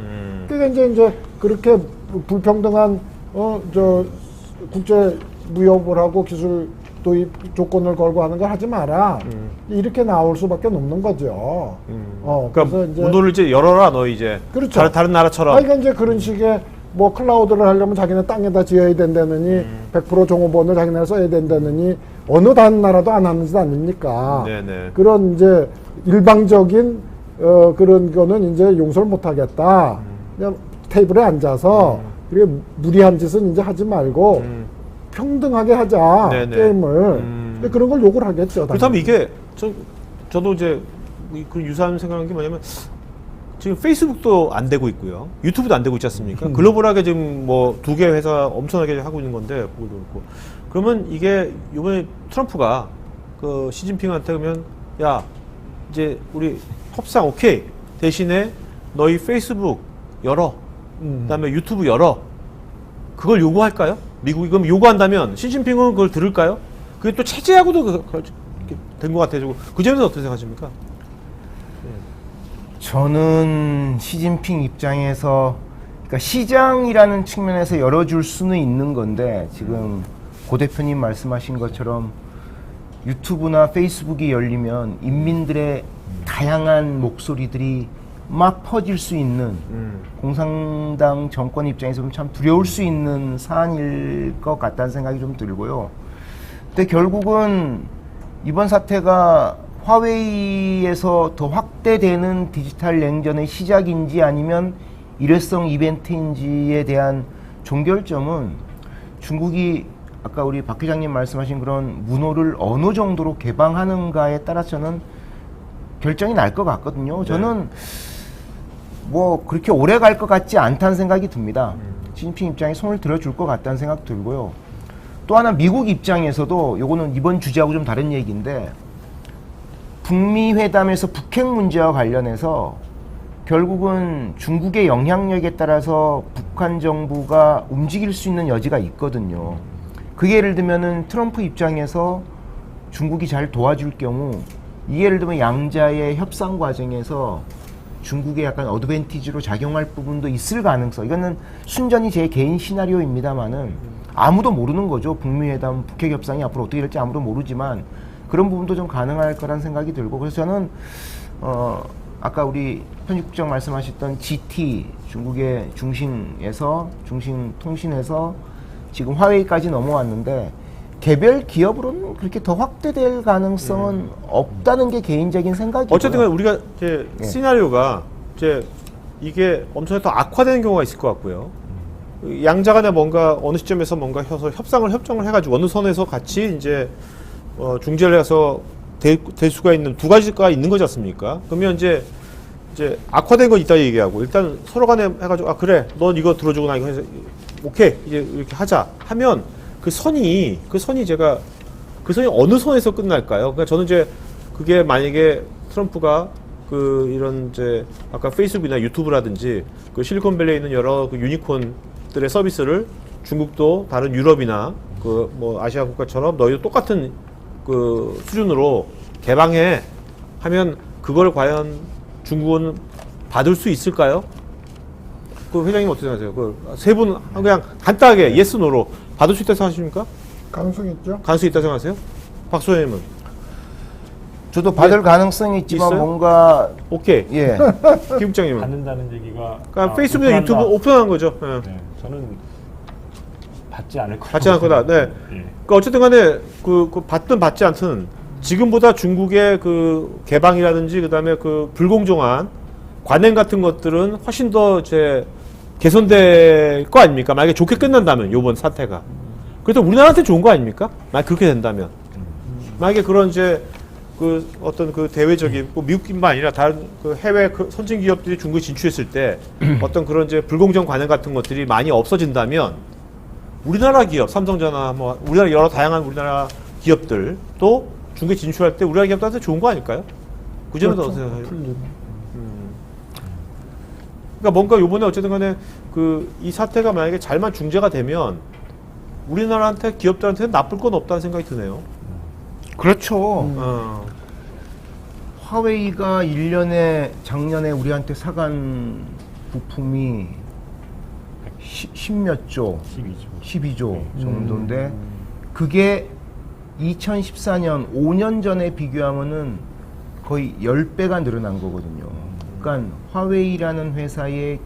그러니까 이제 그렇게 불평등한 국제 무역을 하고 기술 도입 조건을 걸고 하는 걸 하지 마라. 이렇게 나올 수밖에 없는 거죠. 그러니까 그래서 이제 문호를 이제 열어라 너 이제. 그렇죠. 다른 나라처럼. 그러니까 이제 그런 식의 뭐 클라우드를 하려면 자기네 땅에다 지어야 된다느니 100% 종업원을 자기네 써야 된다느니 어느 다른 나라도 안 하는 짓 아닙니까? 네네. 그런 이제 일방적인 그런 거는 이제 용서를 못 하겠다. 그냥 테이블에 앉아서 그리고 무리한 짓은 이제 하지 말고 평등하게 하자. 네네. 게임을. 근데 그런 걸 요구를 하겠죠. 그렇다면 이게 저도 이제 그 유사한 생각한 게 뭐냐면 지금 페이스북도 안 되고 있고요. 유튜브도 안 되고 있지 않습니까? 글로벌하게 지금 뭐 두 개 회사 엄청나게 하고 있는 건데 그것도 그렇고. 그러면 이게 이번에 트럼프가 그 시진핑한테 그러면 야 이제 우리 협상 오케이 대신에 너희 페이스북 열어. 그다음에 유튜브 열어. 그걸 요구할까요? 미국이 그럼 요구한다면 시진핑은 그걸 들을까요? 그게 또 체제하고도 된 것 같아요. 그 점에서 어떻게 생각하십니까? 저는 시진핑 입장에서 그러니까 시장이라는 측면에서 열어줄 수는 있는 건데 지금 고 대표님 말씀하신 것처럼 유튜브나 페이스북이 열리면 인민들의 다양한 목소리들이 막 퍼질 수 있는 공산당 정권 입장에서는 참 두려울 수 있는 사안일 것 같다는 생각이 좀 들고요. 근데 결국은 이번 사태가 화웨이에서 더 확대되는 디지털 냉전의 시작인지 아니면 일회성 이벤트인지에 대한 종결점은 중국이 아까 우리 박 회장님 말씀하신 그런 문호를 어느 정도로 개방하는가에 따라서는 결정이 날 것 같거든요. 저는 뭐 그렇게 오래 갈 것 같지 않다는 생각이 듭니다. 시진핑 입장에 손을 들어줄 것 같다는 생각 들고요. 또 하나 미국 입장에서도 요거는 이번 주제하고 좀 다른 얘기인데 북미 회담에서 북핵 문제와 관련해서 결국은 중국의 영향력에 따라서 북한 정부가 움직일 수 있는 여지가 있거든요. 그게 예를 들면은 트럼프 입장에서 중국이 잘 도와줄 경우 이게 예를 들면 양자의 협상 과정에서 중국의 약간 어드밴티지로 작용할 부분도 있을 가능성. 이거는 순전히 제 개인 시나리오입니다만은 아무도 모르는 거죠. 북미 회담, 북핵 협상이 앞으로 어떻게 될지 아무도 모르지만 그런 부분도 좀 가능할 거란 생각이 들고 그래서 저는 아까 우리 편집국장 말씀하셨던 GT 중국의 중싱에서 중싱 통신에서 지금 화웨이까지 넘어왔는데 개별 기업으로는 그렇게 더 확대될 가능성은 없다는 게 개인적인 생각이고요. 어쨌든 간에 우리가 이제 예. 시나리오가 이제 이게 엄청 더 악화되는 경우가 있을 것 같고요. 양자 간에 뭔가 어느 시점에서 뭔가 협정을 해가지고 어느 선에서 같이 이제 중재를 해서 될 수가 있는 두 가지가 있는 거지 않습니까? 그러면 이제 악화된 건 있다 얘기하고 일단 서로 간에 해가지고 아 그래 넌 이거 들어주고 나 이거 해서 오케이 이제 이렇게 하자 하면 그 선이 어느 선에서 끝날까요? 그러니까 저는 이제 그게 만약에 트럼프가 그 이런 이제 아까 페이스북이나 유튜브라든지 그 실리콘밸리에 있는 여러 그 유니콘들의 서비스를 중국도 다른 유럽이나 그 뭐 아시아 국가처럼 너희도 똑같은 그 수준으로 개방해 하면 그걸 과연 중국은 받을 수 있을까요? 그 회장님 어떻게 생각하세요? 그 세 분 그냥 간단하게 예스 노로 받을 수 있다고 생각하십니까? 가능성이 있죠. 가능성이 있다고 생각하세요? 박 소장님은 저도 받을 가능성이 있지만 있어요? 뭔가 오케이. 예. 김 국장님은 받는다는 얘기가 그러니까 페이스북이나 유튜브 오픈한 거죠. 예. 네, 저는 받지 않을 거라고 받지 않을 거다. 네. 예. 그러니까 어쨌든 간에 그 받든 받지 않든 지금보다 중국의 그 개방이라든지 그다음에 그 불공정한 관행 같은 것들은 훨씬 더 이제 개선될 거 아닙니까? 만약에 좋게 끝난다면 요번 사태가. 그래도 우리나라한테 좋은 거 아닙니까? 만약 그렇게 된다면. 만약에 그런 이제 그 어떤 그 대외적인 뭐 미국뿐만 아니라 다른 그 해외 그 선진 기업들이 중국에 진출했을 때 어떤 그런 이제 불공정 관행 같은 것들이 많이 없어진다면 우리나라 기업, 삼성전화 뭐 우리나라 여러 다양한 우리나라 기업들도 중국에 진출할 때 우리나라 기업들한테 좋은 거 아닐까요? 그 점에서 그렇죠. 어떻게 생각해요? 풀리네. 그러니까 뭔가 요번에 어쨌든 간에 그 이 사태가 만약에 잘만 중재가 되면 우리나라한테 기업들한테는 나쁠 건 없다는 생각이 드네요. 그렇죠. 어. 화웨이가 1년에 작년에 우리한테 사간 부품이 10몇 조, 12조 정도인데 그게 2014년 5년 전에 비교하면은 거의 10배가 늘어난 거거든요. 그러니까 화웨이라는 회사의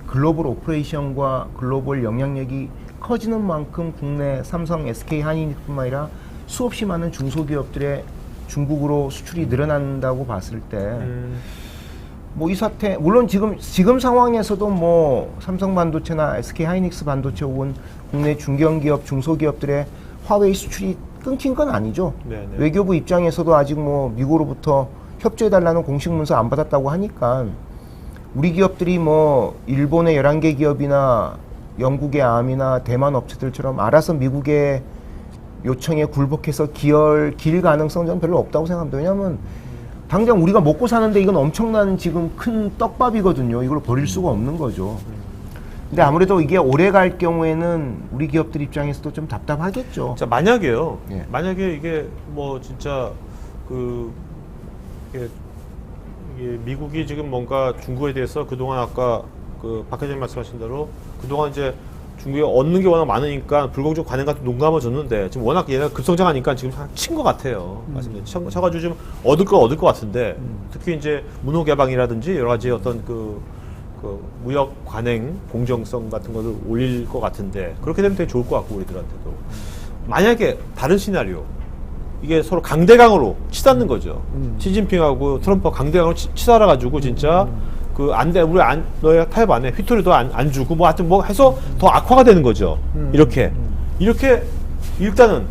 글로벌 오퍼레이션과 글로벌 영향력이 커지는 만큼 국내 삼성, SK, 한인뿐만 아니라 수없이 많은 중소기업들의 중국으로 수출이 늘어난다고 봤을 때 뭐 이 사태 물론 지금 상황에서도 뭐 삼성 반도체나 SK 하이닉스 반도체 혹은 국내 중견기업 중소기업들의 화웨이 수출이 끊긴 건 아니죠. 네네. 외교부 입장에서도 아직 뭐 미국으로부터 협조해달라는 공식 문서 안 받았다고 하니까 우리 기업들이 뭐 일본의 11개 기업이나 영국의 암이나 대만 업체들처럼 알아서 미국의 요청에 굴복해서 길 가능성 저는 별로 없다고 생각합니다. 왜냐하면 당장 우리가 먹고 사는데 이건 엄청난 지금 큰 떡밥이거든요. 이걸 버릴 수가 없는 거죠. 근데 아무래도 이게 오래 갈 경우에는 우리 기업들 입장에서도 좀 답답하겠죠. 자 만약에요. 예. 만약에 이게 뭐 진짜 이게 미국이 지금 뭔가 중국에 대해서 그동안 아까 그 박 회장님 말씀하신 대로 그동안 이제 중국에 얻는 게 워낙 많으니까 불공정 관행 같은 눈 감아줬는데 지금 워낙 얘가 급성장하니까 지금 친 것 같아요. 맞습니다. 쳐가지고 좀 얻을 것 같은데 특히 이제 문호 개방이라든지 여러 가지 어떤 그 무역 관행 공정성 같은 것을 올릴 것 같은데 그렇게 되면 되게 좋을 것 같고 우리들한테도 만약에 다른 시나리오 이게 서로 강대강으로 치닫는 거죠. 시진핑하고 트럼프가 강대강으로 치달아 가지고 진짜 그 안 돼 우리 너희가 타협 안 해 휘토리도 안 주고 뭐 하여튼 뭐 해서 더 악화가 되는 거죠. 이렇게 일단은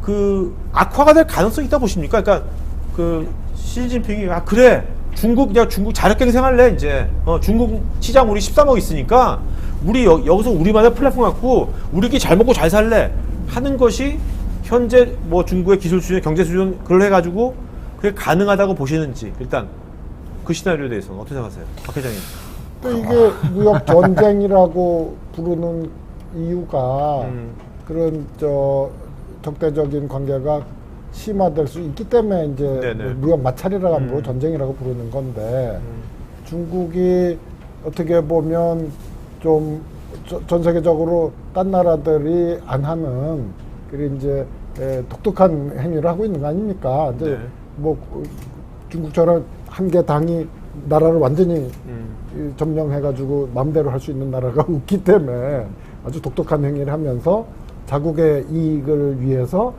그 악화가 될 가능성이 있다 보십니까? 그러니까 그 시진핑이 아 그래 중국 자력갱생할래 이제. 중국 시장 우리 13억 있으니까 우리 여기서 우리만의 플랫폼 갖고 우리끼리 잘 먹고 잘 살래 하는 것이 현재 뭐 중국의 기술 수준, 경제 수준 그걸 해가지고 그게 가능하다고 보시는지 일단 그 시나리오에 대해서는 어떻게 생각하세요, 박 회장님? 또 이게 무역 전쟁이라고 부르는 이유가 그런 적대적인 관계가 심화될 수 있기 때문에 이제 네네. 무역 마찰이라고 하고 전쟁이라고 부르는 건데 중국이 어떻게 보면 좀 전 세계적으로 딴 나라들이 안 하는 그런 이제 독특한 행위를 하고 있는 거 아닙니까? 이제 네. 뭐 중국처럼 한 개 당이 나라를 완전히 점령해가지고 마음대로 할 수 있는 나라가 없기 때문에 아주 독특한 행위를 하면서 자국의 이익을 위해서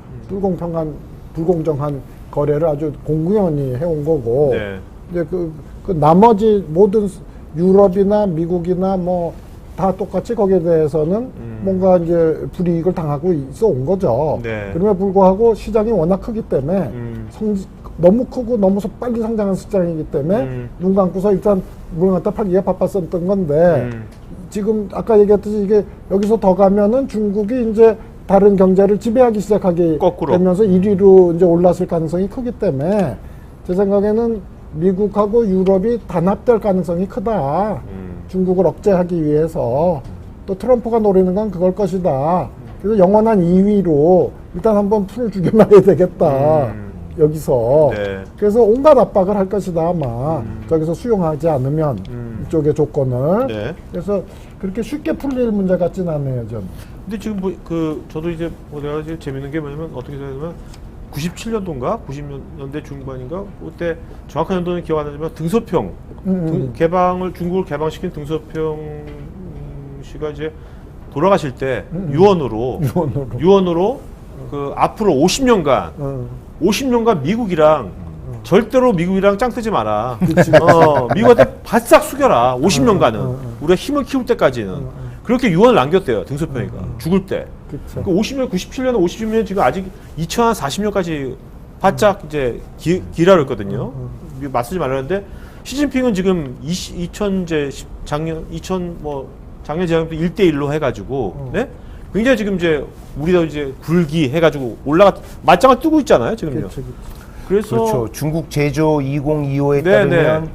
불공정한 거래를 아주 공공연히 해온 거고 네. 이제 그 나머지 모든 유럽이나 미국이나 뭐 다 똑같이 거기에 대해서는 뭔가 이제 불이익을 당하고 있어 온 거죠. 네. 그럼에도 불구하고 시장이 워낙 크기 때문에 너무 크고 너무 빨리 성장하는 시장이기 때문에 눈 감고서 일단 물건 갖다 팔기가 바빴었던 건데 지금 아까 얘기했듯이 이게 여기서 더 가면은 중국이 이제 다른 경제를 지배하기 시작하게 거꾸로. 되면서 1위로 이제 올랐을 가능성이 크기 때문에 제 생각에는 미국하고 유럽이 단합될 가능성이 크다. 중국을 억제하기 위해서 또 트럼프가 노리는 건 그걸 것이다. 그래서 영원한 2위로 일단 한번 풀을 죽여놔야 되겠다. 여기서. 네. 그래서 온갖 압박을 할 것이다 아마. 저기서 수용하지 않으면 이쪽의 조건을. 네. 그래서 그렇게 쉽게 풀릴 문제 같지는 않네요, 전. 근데 지금 저도 이제 내가 제일 재밌는 게 뭐냐면 어떻게 생각하면 97년도인가 90년대 중반인가 그때 정확한 연도는 기억 안 나지만 등소평 중국을 개방시킨 등소평 씨가 이제 돌아가실 때 유언으로 그 앞으로 50년간 50년간 미국이랑 절대로 미국이랑 짱 뜨지 마라. 미국한테 바싹 숙여라. 50년간은 우리가 힘을 키울 때까지는. 그렇게 유언을 남겼대요, 등소평이가. 죽을 때. 그쵸. 그 50년, 97년, 50년 지금 아직 2040년까지 바짝 이제 기라를 했거든요. 맞서지 말라는데 시진핑은 지금 작년 재작년도 1대1로 해가지고, 네? 굉장히 지금 이제 우리도 이제 굴기 해가지고 맞짱을 뜨고 있잖아요, 지금요. 그래서 그렇죠. 중국 제조 2025에 네, 따르면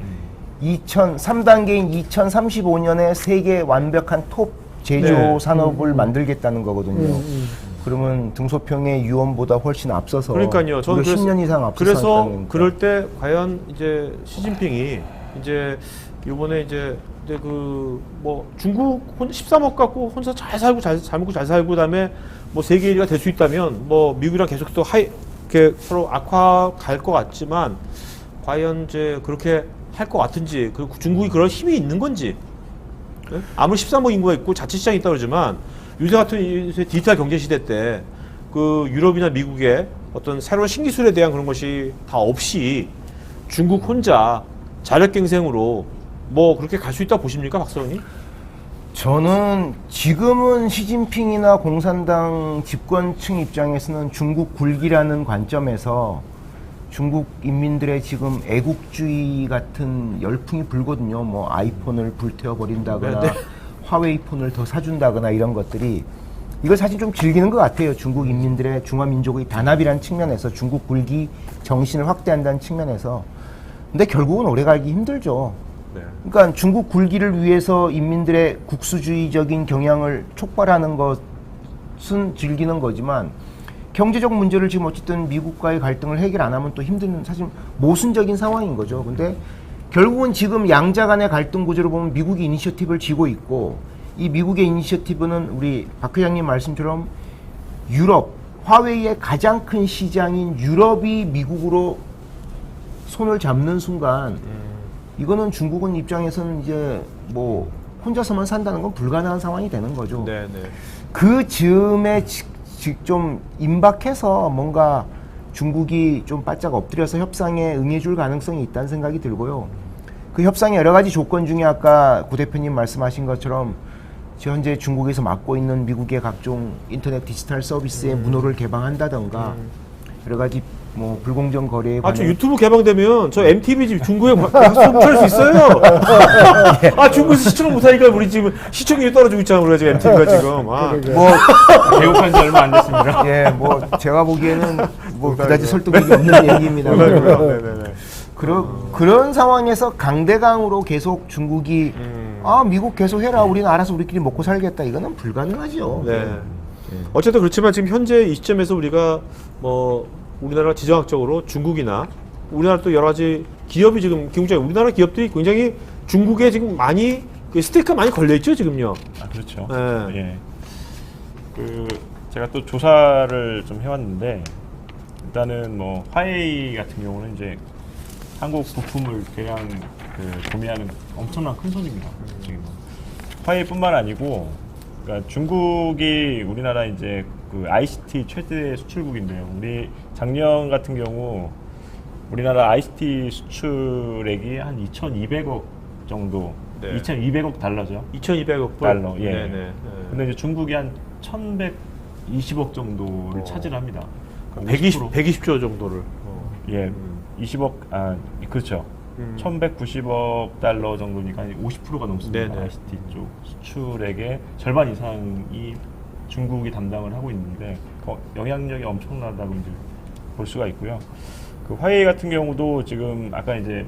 3단계인 2035년에 세계 완벽한 톱 제조 네. 산업을 만들겠다는 거거든요. 그러면 등소평의 유언보다 훨씬 앞서서 그러니까요. 저는 10년 이상 앞서서 그래서 했다는 그럴 때 과연 이제 시진핑이 이제 이번에 이제 그 뭐 중국 13억 갖고 혼자 잘 살고 잘 먹고 잘 살고 그다음에 뭐 세계 1위가 될 수 있다면 뭐 미국이랑 계속 또 이렇게 서로 악화 갈 것 같지만 과연 이제 그렇게 할 것 같은지 그리고 중국이 그럴 힘이 있는 건지 네? 아무리 13억 인구가 있고 자체 시장이 있다 그러지만 요새 같은 디지털 경제 시대 때 그 유럽이나 미국의 어떤 새로운 신기술에 대한 그런 것이 다 없이 중국 혼자 자력갱생으로 뭐 그렇게 갈 수 있다고 보십니까, 박사원님? 저는 지금은 시진핑이나 공산당 집권층 입장에서는 중국 굴기라는 관점에서 중국 인민들의 지금 애국주의 같은 열풍이 불거든요. 뭐 아이폰을 불태워 버린다거나 네. 화웨이 폰을 더 사준다거나 이런 것들이 이걸 사실 좀 즐기는 것 같아요. 중국 인민들의 중화민족의 단합이라는 측면에서 중국 굴기 정신을 확대한다는 측면에서. 근데 결국은 오래 가기 힘들죠. 네. 그러니까 중국 굴기를 위해서 인민들의 국수주의적인 경향을 촉발하는 것은 즐기는 거지만 경제적 문제를 지금 어쨌든 미국과의 갈등을 해결 안 하면 또 힘든 사실 모순적인 상황인 거죠. 근데 결국은 지금 양자 간의 갈등 구조를 보면 미국이 이니셔티브를 쥐고 있고 이 미국의 이니셔티브는 우리 박 회장님 말씀처럼 유럽, 화웨이의 가장 큰 시장인 유럽이 미국으로 손을 잡는 순간 이거는 중국은 입장에서는 이제 뭐 혼자서만 산다는 건 불가능한 상황이 되는 거죠. 네, 네. 그 즈음에 좀 임박해서 뭔가 중국이 좀 바짝 엎드려서 협상에 응해줄 가능성이 있다는 생각이 들고요. 그 협상의 여러 가지 조건 중에 아까 고 대표님 말씀하신 것처럼 현재 중국에서 맡고 있는 미국의 각종 인터넷 디지털 서비스의 문호를 개방한다던가 여러 가지 뭐 불공정 거래에 아, 저 관한 유튜브 개방되면 저 MTV 집 중국에 송출할 수 있어요. 아, 중국에서 시청을 못하니까 우리 지금 시청률이 떨어지고 있잖아. 우리가 지금 MTV가 지금. 아, 그러게. 뭐 개국한 지 얼마 안 됐습니다. 예, 뭐 제가 보기에는 뭐 그다지 설득력이 없는 얘기입니다. 네네네. 그런 상황에서 강대강으로 계속 중국이 아 미국 계속 해라 우리는 알아서 우리끼리 먹고 살겠다 이거는 불가능하죠. 네. 어쨌든 그렇지만 지금 현재 이 시점에서 우리가 뭐 우리나라 지정학적으로 중국이나 우리나라 또 여러 가지 기업이 지금 굉장히 우리나라 기업들이 굉장히 중국에 지금 많이 그 스테이크가 많이 걸려 있죠 지금요. 아, 그렇죠. 네. 예. 그 제가 또 조사를 좀 해왔는데 일단은 뭐 화웨이 같은 경우는 이제 한국 부품을 대량 그 구매하는 엄청난 큰 손입니다. 지금 화웨이뿐만 아니고 그러니까 중국이 우리나라 이제 그 ICT 최대 수출국인데요. 우리 작년 같은 경우 우리나라 ICT 수출액이 한 2,200억 정도, 네. 2,200억 달러죠. 2,200억 불. 달러. 예. 네네. 근데 이제 중국이 한 1,120억 정도를 차지합니다. 120조 정도를. 예, 20억, 아, 그렇죠. 1,190억 달러 정도니까 50%가 넘습니다. 네네. ICT 쪽 수출액의 절반 이상이 중국이 담당을 하고 있는데 영향력이 엄청나다고 이제 볼 수가 있고요. 그 화웨이 같은 경우도 지금 아까 이제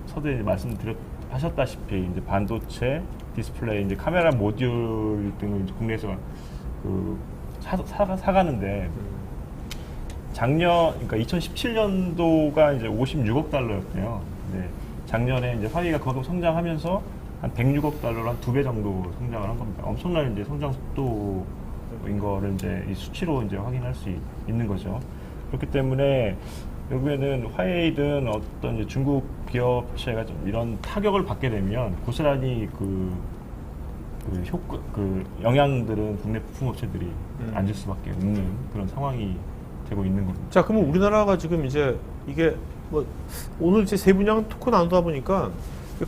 서두에 말씀하셨다시피 이제 반도체, 디스플레이, 이제 카메라 모듈 등을 이제 국내에서 그 사가는데 작년 그러니까 2017년도가 이제 56억 달러였대요. 네. 작년에 이제 화웨이가 그만큼 성장하면서 한 106억 달러로 한 2배 정도 성장을 한 겁니다. 엄청난 이제 성장 속도인 거를 이제 이 수치로 이제 확인할 수 있는 거죠. 그렇기 때문에 결국에는 화웨이든 어떤 이제 중국 기업체가 좀 이런 타격을 받게 되면 고스란히 그 영향들은 국내 부품업체들이 앉을 수밖에 없는 그런 상황이 되고 있는 겁니다. 자, 그러면 우리나라가 지금 이제 이게 뭐 오늘 이제 세 분야는 토크 나누다 보니까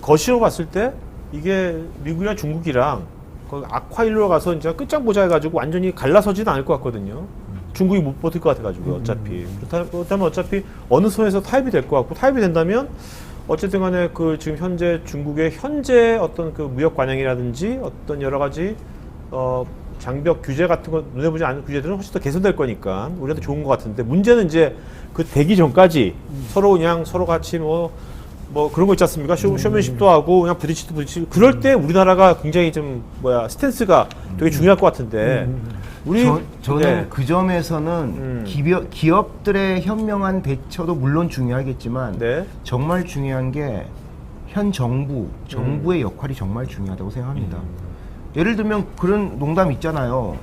거시로 봤을 때 이게 미국이랑 중국이랑 그 악화일로 가서 이제 끝장보자 해가지고 완전히 갈라서지는 않을 것 같거든요. 중국이 못 버틸 것 같아가지고 어차피 그렇다면 어차피 어느 선에서 타협이 될 것 같고 타협이 된다면 어쨌든 간에 그 지금 현재 중국의 현재 어떤 그 무역 관행이라든지 어떤 여러 가지 장벽 규제 같은 거 눈에 보지 않는 규제들은 훨씬 더 개선될 거니까 우리한테 좋은 것 같은데 문제는 이제 그 되기 전까지 서로 그냥 서로 같이 뭐 그런 거 있지 않습니까? 쇼맨십도 하고 그냥 부딪히고 그럴 때 우리나라가 굉장히 좀 스탠스가 되게 중요할 것 같은데 우리 저는 네. 그 점에서는 기업들의 현명한 대처도 물론 중요하겠지만 네. 정말 중요한 게 현 정부의 역할이 정말 중요하다고 생각합니다. 예를 들면 그런 농담 있잖아요.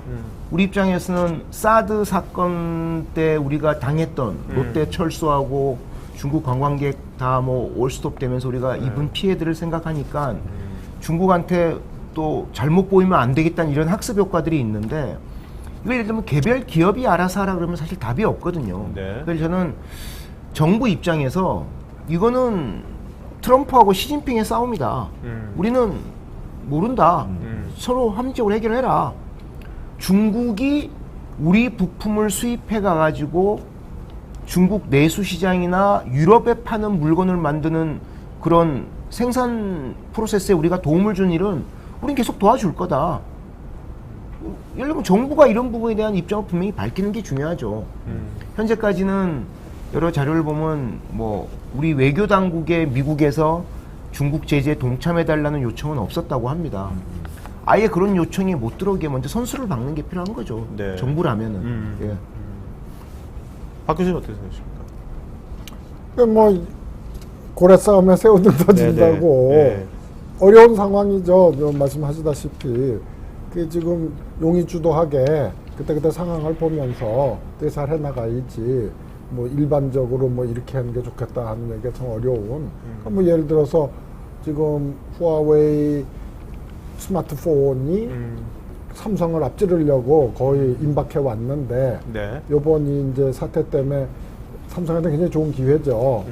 우리 입장에서는 사드 사건 때 우리가 당했던 롯데 철수하고 중국 관광객 다 뭐 올스톱 되면서 우리가 입은 피해들을 생각하니까 중국한테 또 잘못 보이면 안 되겠다는 이런 학습 효과들이 있는데 이거 예를 들면 개별 기업이 알아서 하라 그러면 사실 답이 없거든요. 네. 그래서 저는 정부 입장에서 이거는 트럼프하고 시진핑의 싸움이다. 우리는 모른다. 서로 합리적으로 해결해라. 중국이 우리 부품을 수입해 가가지고 중국 내수 시장이나 유럽에 파는 물건을 만드는 그런 생산 프로세스에 우리가 도움을 준 일은 우린 계속 도와줄 거다. 예를 들면 정부가 이런 부분에 대한 입장을 분명히 밝히는 게 중요하죠. 현재까지는 여러 자료를 보면 뭐 우리 외교 당국에 미국에서 중국 제재에 동참해달라는 요청은 없었다고 합니다. 아예 그런 요청이 못 들어오게 먼저 선수를 박는 게 필요한 거죠. 네. 정부라면은. 예. 박 교수님 어떻게 생각하십니까? 뭐 고래 싸움에 새우등 터진다고 네. 어려운 상황이죠. 말씀하시다시피 그 지금 용이 주도하게 그때 상황을 보면서 되게 잘 해나가야지. 뭐 일반적으로 뭐 이렇게 하는 게 좋겠다 하는 얘기가 참 어려운. 뭐 예를 들어서 지금 후아웨이 스마트폰이 삼성을 앞지르려고 거의 임박해 왔는데 네. 요번이 이제 사태 때문에 삼성한테 굉장히 좋은 기회죠.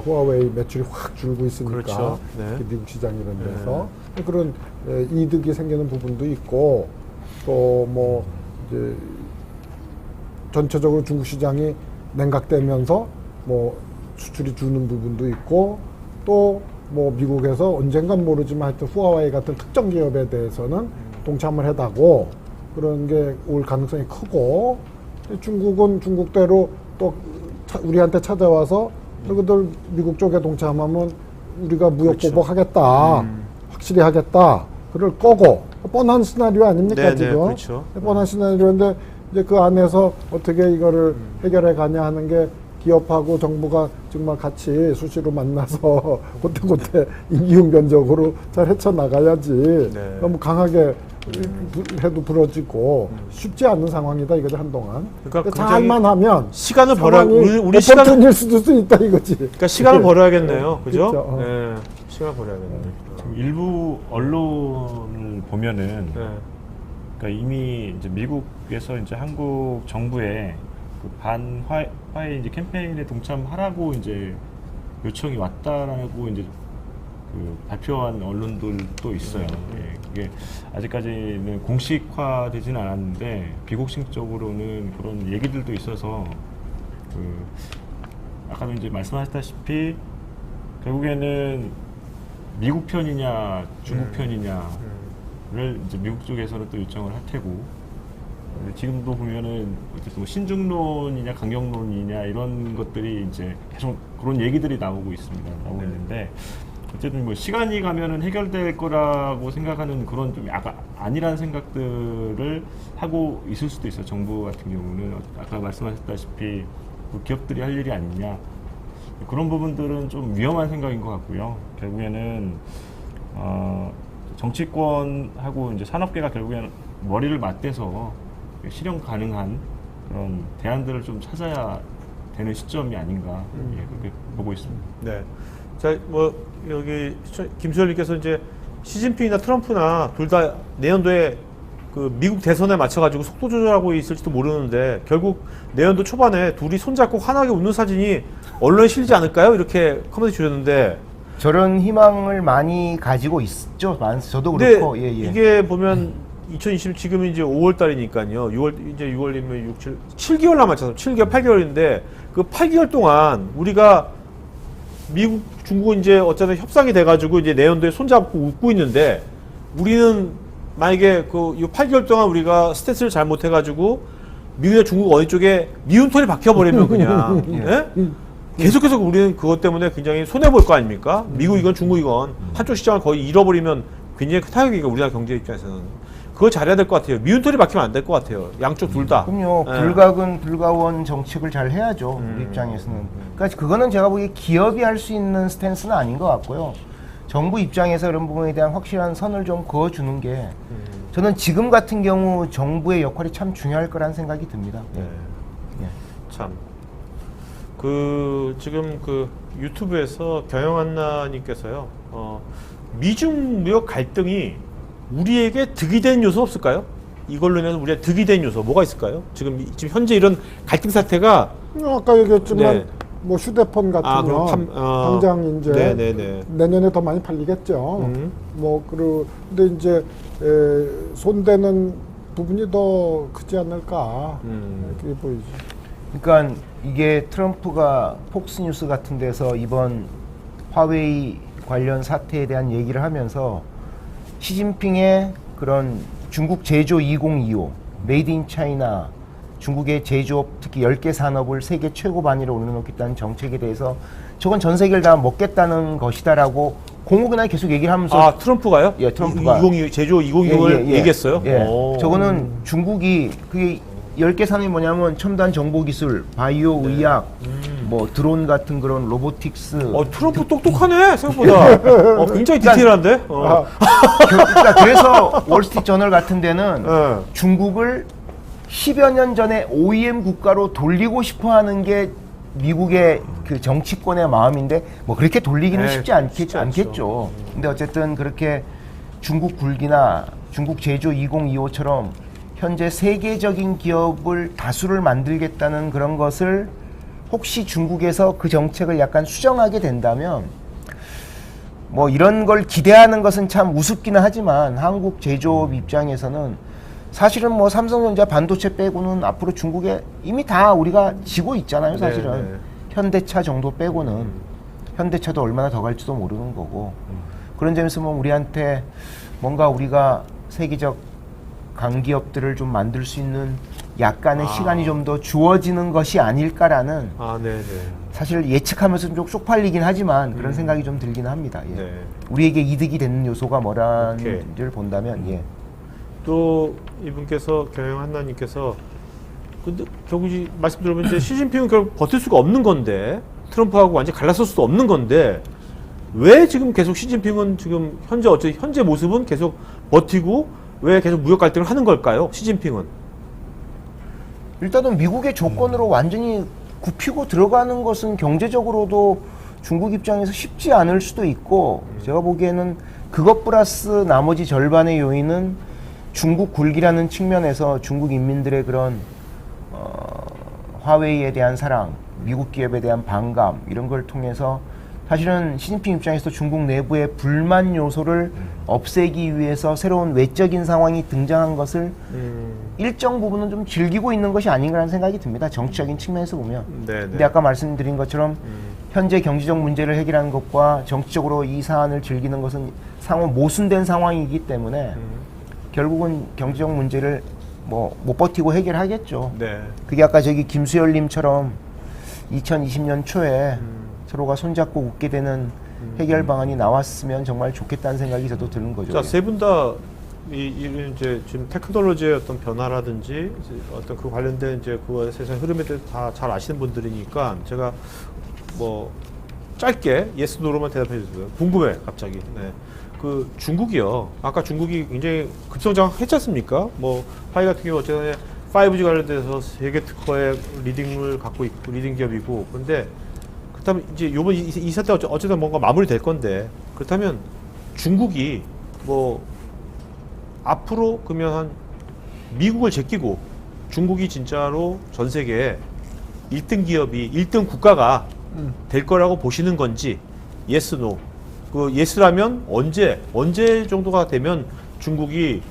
후아웨이 매출이 확 줄고 있으니까 그렇죠. 네. 특히 미국 시장 이런 데서 그런 이득이 생기는 부분도 있고 또 뭐 이제 전체적으로 중국 시장이 냉각되면서 뭐 수출이 주는 부분도 있고 또 뭐 미국에서 언젠간 모르지만 하여튼 후아웨이 같은 특정 기업에 대해서는 동참을 해다고 그런 게 올 가능성이 크고 중국은 중국대로 또 우리한테 찾아와서 너희들 미국 쪽에 동참하면 우리가 무역 그렇죠. 보복하겠다 확실히 하겠다 그럴 거고 뻔한 시나리오 아닙니까 네, 네, 지금 그렇죠. 뻔한 시나리오인데 이제 그 안에서 어떻게 이거를 해결해 가냐 하는 게 기업하고 정부가 정말 같이 수시로 만나서 그때그때 임기응변적으로 잘 헤쳐나가야지 네. 너무 강하게 해도 부러지고 쉽지 않은 상황이다 이거죠 한동안. 그러니까 근데 잘만 하면 시간을 벌어야 상황이 우리 시간을 오퍼tun일 수도 있다 이거지. 그러니까 시간을 벌어야겠네요. 그죠? 그렇죠. 네. 시간을 벌어야겠네요. 지금 일부 언론을 보면은 네. 그러니까 이미 이제 미국에서 이제 한국 정부의 그 반화해 이제 캠페인에 동참하라고 이제 요청이 왔다라고 이제 그 발표한 언론들도 있어요. 예, 그게 아직까지는 공식화되지는 않았는데 비공식적으로는 그런 얘기들도 있어서 그 아까도 이제 말씀하셨다시피 결국에는 미국 편이냐 중국 편이냐를 이제 미국 쪽에서는 또 요청을 할 테고. 근데 지금도 보면은 어쨌든 뭐 신중론이냐 강경론이냐 이런 것들이 이제 계속 그런 얘기들이 나오고 있습니다. 나오고 있는데 어쨌든 뭐 시간이 가면은 해결될 거라고 생각하는 그런 좀 약간 아니라는 생각들을 하고 있을 수도 있어요. 정부 같은 경우는 아까 말씀하셨다시피 그 기업들이 할 일이 아니냐 그런 부분들은 좀 위험한 생각인 것 같고요. 결국에는 정치권하고 이제 산업계가 결국에는 머리를 맞대서 실현 가능한 그런 대안들을 좀 찾아야 되는 시점이 아닌가 예, 그렇게 보고 있습니다. 네. 자, 뭐 여기 김수열님께서 이제 시진핑이나 트럼프나 둘 다 내년도에 그 미국 대선에 맞춰가지고 속도 조절하고 있을지도 모르는데 결국 내년도 초반에 둘이 손잡고 환하게 웃는 사진이 언론에 실리지 않을까요? 이렇게 커멘트 주셨는데. 저런 희망을 많이 가지고 있죠. 저도 근데 그렇고. 예, 예. 이게 보면 2020 지금 이제 5월 달이니까요. 6월 이제 6월이면 6, 7개월 남았잖아요. 7개월, 8개월인데 그 8개월 동안 우리가 미국, 중국은 이제 어쨌든 협상이 돼가지고 이제 내년도에 손잡고 웃고 있는데 우리는 만약에 그 8개월 동안 우리가 스탠스를 잘못해가지고 미국이나 중국 어디 쪽에 미운 털이 박혀버리면 그냥 예? 계속해서 우리는 그것 때문에 굉장히 손해볼 거 아닙니까? 미국 이건 중국 이건 한쪽 시장을 거의 잃어버리면 굉장히 큰 타격이니까 우리나라 경제 입장에서는 그걸 잘해야 될 것 같아요. 미운 털이 박히면 안 될 것 같아요. 양쪽 둘 다. 그럼요. 예. 불가근 불가원 정책을 잘 해야죠. 우리 입장에서는. 그러니까 그거는 제가 보기에 기업이 할 수 있는 스탠스는 아닌 것 같고요. 정부 입장에서 이런 부분에 대한 확실한 선을 좀 그어주는 게 저는 지금 같은 경우 정부의 역할이 참 중요할 거라는 생각이 듭니다. 네. 예. 참. 그 지금 그 유튜브에서 경영한나님께서요. 미중 무역 갈등이 우리에게 득이 된 요소 없을까요? 이걸로 인해서 우리가 득이 된 요소 뭐가 있을까요? 지금 현재 이런 갈등 사태가 아까 얘기했지만 네. 뭐 휴대폰 같은 그럼 건 당장 이제 네네네. 내년에 더 많이 팔리겠죠. 뭐 근데 이제 손대는 부분이 더 크지 않을까 그게 보이죠. 그러니까 이게 트럼프가 폭스뉴스 같은 데서 이번 화웨이 관련 사태에 대한 얘기를 하면서 시진핑의 그런 중국 제조 2025, 메이드 인 차이나 중국의 제조업 특히 10개 산업을 세계 최고 반열에 올려놓겠다는 정책에 대해서 저건 전 세계를 다 먹겠다는 것이다라고 공공연하게 계속 얘기를 하면서 트럼프가요? 예, 트럼프가 2025 제조 2025를 얘기했어요? 예. 오. 저거는 중국이 그게 10개 산업이 뭐냐면 첨단 정보기술, 바이오, 의학, 뭐 드론 같은 그런 로보틱스. 트럼프 똑똑하네 생각보다. 굉장히 디테일한데. 그러니까 그래서 월스트리트 저널 같은 데는 네. 중국을 10여 년 전에 OEM 국가로 돌리고 싶어하는 게 미국의 그 정치권의 마음인데 뭐 그렇게 돌리기는 쉽지 쉽지 않겠죠. 근데 어쨌든 그렇게 중국 굴기나 중국 제조 2025처럼 현재 세계적인 기업을 다수를 만들겠다는 그런 것을 혹시 중국에서 그 정책을 약간 수정하게 된다면 뭐 이런 걸 기대하는 것은 참 우습기는 하지만 한국 제조업 입장에서는 사실은 뭐 삼성전자 반도체 빼고는 앞으로 중국에 이미 다 우리가 지고 있잖아요, 사실은. 네, 네. 현대차 정도 빼고는 현대차도 얼마나 더 갈지도 모르는 거고 그런 점에서 뭐 우리한테 뭔가 우리가 세계적 강기업들을 좀 만들 수 있는 약간의 시간이 좀 더 주어지는 것이 아닐까라는 네네. 사실 예측하면서 좀 쪽팔리긴 하지만 그런 생각이 좀 들긴 합니다. 예. 네. 우리에게 이득이 되는 요소가 오케이. 뭐라는지를 본다면 예. 또 이분께서 경영 한나님께서 근데 결국 말씀 들어보면 이제 시진핑은 결국 버틸 수가 없는 건데 트럼프하고 완전 히 갈라설 수도 없는 건데 왜 지금 계속 시진핑은 지금 현재 모습은 계속 버티고 왜 계속 무역 갈등을 하는 걸까요? 시진핑은 일단은 미국의 조건으로 완전히 굽히고 들어가는 것은 경제적으로도 중국 입장에서 쉽지 않을 수도 있고 제가 보기에는 그것 플러스 나머지 절반의 요인은 중국 굴기라는 측면에서 중국 인민들의 그런 화웨이에 대한 사랑, 미국 기업에 대한 반감 이런 걸 통해서 사실은 시진핑 입장에서 중국 내부의 불만 요소를 없애기 위해서 새로운 외적인 상황이 등장한 것을 일정 부분은 좀 즐기고 있는 것이 아닌가라는 생각이 듭니다. 정치적인 측면에서 보면. 네네. 근데 아까 말씀드린 것처럼 현재 경제적 문제를 해결하는 것과 정치적으로 이 사안을 즐기는 것은 상호 모순된 상황이기 때문에 결국은 경제적 문제를 뭐 못 버티고 해결하겠죠. 네. 그게 아까 저기 김수열님처럼 2020년 초에 서로가 손잡고 웃게 되는 해결 방안이 나왔으면 정말 좋겠다는 생각이 저도 드는 거죠. 자, 세 분 다 이제 지금 테크놀로지의 어떤 변화라든지 이제 어떤 그 관련된 이제 그 세상 흐름에 대해서 다 잘 아시는 분들이니까 제가 뭐 짧게 예스 노로만 대답해 주세요. 궁금해 갑자기. 네. 그 중국이요. 아까 중국이 굉장히 급성장했지 않습니까? 뭐 파이 같은 경우 어쨌든 5G 관련돼서 세계 특허의 리딩을 갖고 있고 리딩 기업이고 그런데 그렇다면 이제 요번 이 사태 어쨌든 뭔가 마무리될 건데 그렇다면 중국이 뭐 앞으로 그러면 한 미국을 제끼고 중국이 진짜로 전 세계에 1등 기업이 1등 국가가 될 거라고 보시는 건지 예스 노. 그 예스라면 언제 정도가 되면 중국이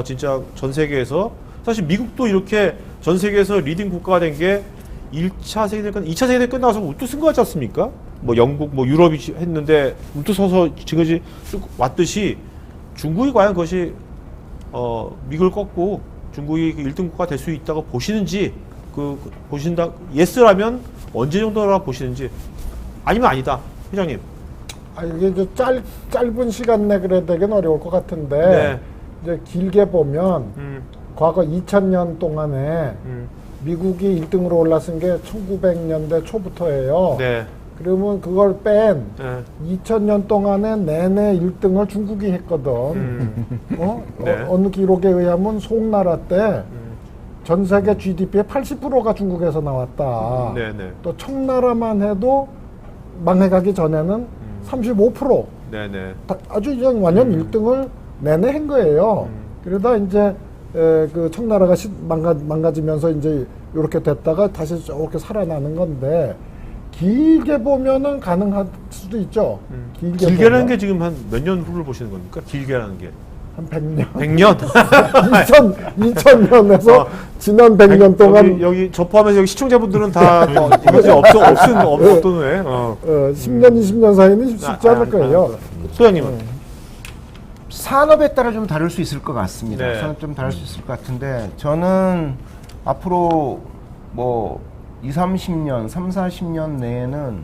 진짜 전 세계에서 사실 미국도 이렇게 전 세계에서 리딩 국가가 된 게 1차 세계대전, 2차 세계대전 끝나서 우뚝 쓴 거 같지 않습니까? 뭐 영국, 뭐 유럽이 했는데 우뚝 서서 지금까지 쭉 왔듯이 중국이 과연 그것이 미국을 꺾고 중국이 1등 국가가 될 수 있다고 보시는지 보신다 예스라면 언제 정도라고 보시는지 아니면 아니다 회장님. 이게 이제 짧은 시간 내 그래 되긴 어려울 것 같은데 네. 이제 길게 보면 과거 2000년 동안에 미국이 1등으로 올라선 게 1900년대 초부터예요. 네. 그러면 그걸 뺀 네. 2000년 동안에 내내 1등을 중국이 했거든. 네. 어느 기록에 의하면 송나라 때 전 세계 GDP의 80%가 중국에서 나왔다. 네네. 또 청나라만 해도 망해가기 전에는 35%. 네네. 아주 그냥 완전 1등을 내내 한 거예요. 그러다 이제 그 청나라가 망가지면서 이제 이렇게 됐다가 다시 저렇게 살아나는 건데 길게 보면은 가능할 수도 있죠. 길게라는 게 지금 한 몇 년 후를 보시는 겁니까? 길게라는 게. 한 100년. 100년? 2000년에서 지난 100년 동안 여기 저 포함해서 여기 시청자분들은 다 이것이 없던 왜? 10년, 20년 사이는 쉽지 않을 거예요. 소장님은? 산업에 따라 좀 다를 수 있을 것 같습니다. 네. 산업 좀 다를 수 있을 것 같은데 저는 앞으로 뭐 20-30년, 30-40년 내에는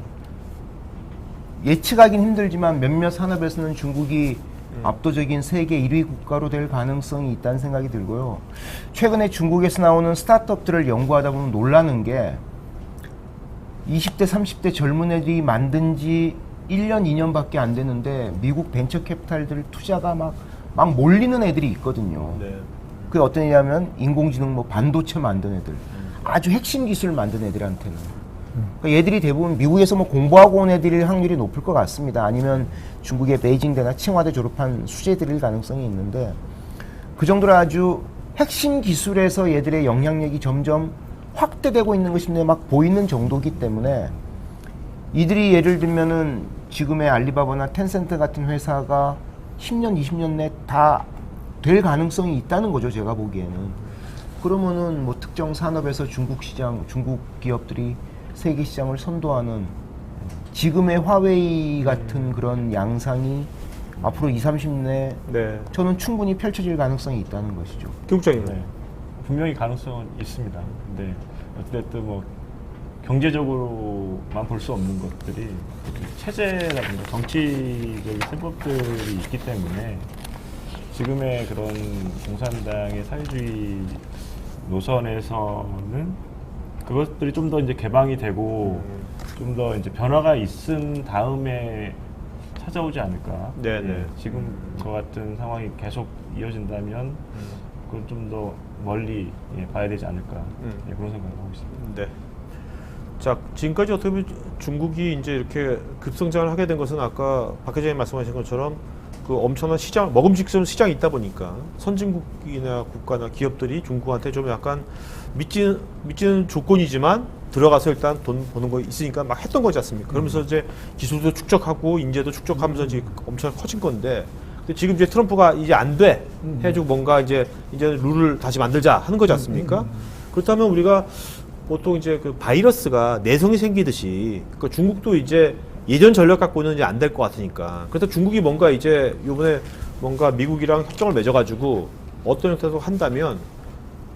예측하기는 힘들지만 몇몇 산업에서는 중국이 압도적인 세계 1위 국가로 될 가능성이 있다는 생각이 들고요. 최근에 중국에서 나오는 스타트업들을 연구하다 보면 놀라는 게 20대, 30대 젊은 애들이 만든 지 1년, 2년밖에 안 되는데 미국 벤처 캐피탈들 투자가 막 몰리는 애들이 있거든요. 네. 그게 어떤 애냐면 인공지능 뭐 반도체 만든 애들. 아주 핵심 기술 만든 애들한테는. 그러니까 얘들이 대부분 미국에서 뭐 공부하고 온 애들일 확률이 높을 것 같습니다. 아니면 중국의 베이징대나 칭화대 졸업한 수재들일 가능성이 있는데 그 정도로 아주 핵심 기술에서 얘들의 영향력이 점점 확대되고 있는 것이 막 보이는 정도이기 때문에 이들이 예를 들면은 지금의 알리바바나 텐센트 같은 회사가 10년, 20년 내 다 될 가능성이 있다는 거죠. 제가 보기에는. 그러면은 뭐 특정 산업에서 중국 시장, 중국 기업들이 세계 시장을 선도하는 지금의 화웨이 같은 그런 양상이 앞으로 20, 30년 네. 저는 충분히 펼쳐질 가능성이 있다는 것이죠. 김국장님. 네. 분명히 가능성은 있습니다. 근데 어쨌든 뭐 경제적으로만 볼 수 없는 것들이 체제라든가 정치적인 세법들이 있기 때문에 지금의 그런 공산당의 사회주의 노선에서는 그것들이 좀 더 이제 개방이 되고 좀 더 이제 변화가 있은 다음에 찾아오지 않을까. 네네. 예, 지금 저 같은 상황이 계속 이어진다면 그건 좀 더 멀리 봐야 되지 않을까. 예, 그런 생각을 하고 있습니다. 네. 자, 지금까지 어떻게 보면 중국이 이제 이렇게 급성장을 하게 된 것은 아까 박 회장님 말씀하신 것처럼 그 엄청난 시장, 먹음직스러운 시장이 있다 보니까 선진국이나 국가나 기업들이 중국한테 좀 약간 믿지는 조건이지만 들어가서 일단 돈 버는 거 있으니까 막 했던 거지 않습니까? 그러면서 이제 기술도 축적하고 인재도 축적하면서 이제 엄청 커진 건데 근데 지금 이제 트럼프가 이제 안 돼 해가지고 뭔가 이제 룰을 다시 만들자 하는 거지 않습니까? 그렇다면 우리가 보통 이제 그 바이러스가 내성이 생기듯이 그러니까 중국도 이제 예전 전략 갖고는 이제 안 될 것 같으니까 그래서 중국이 뭔가 이제 요번에 뭔가 미국이랑 협정을 맺어가지고 어떤 형태로 한다면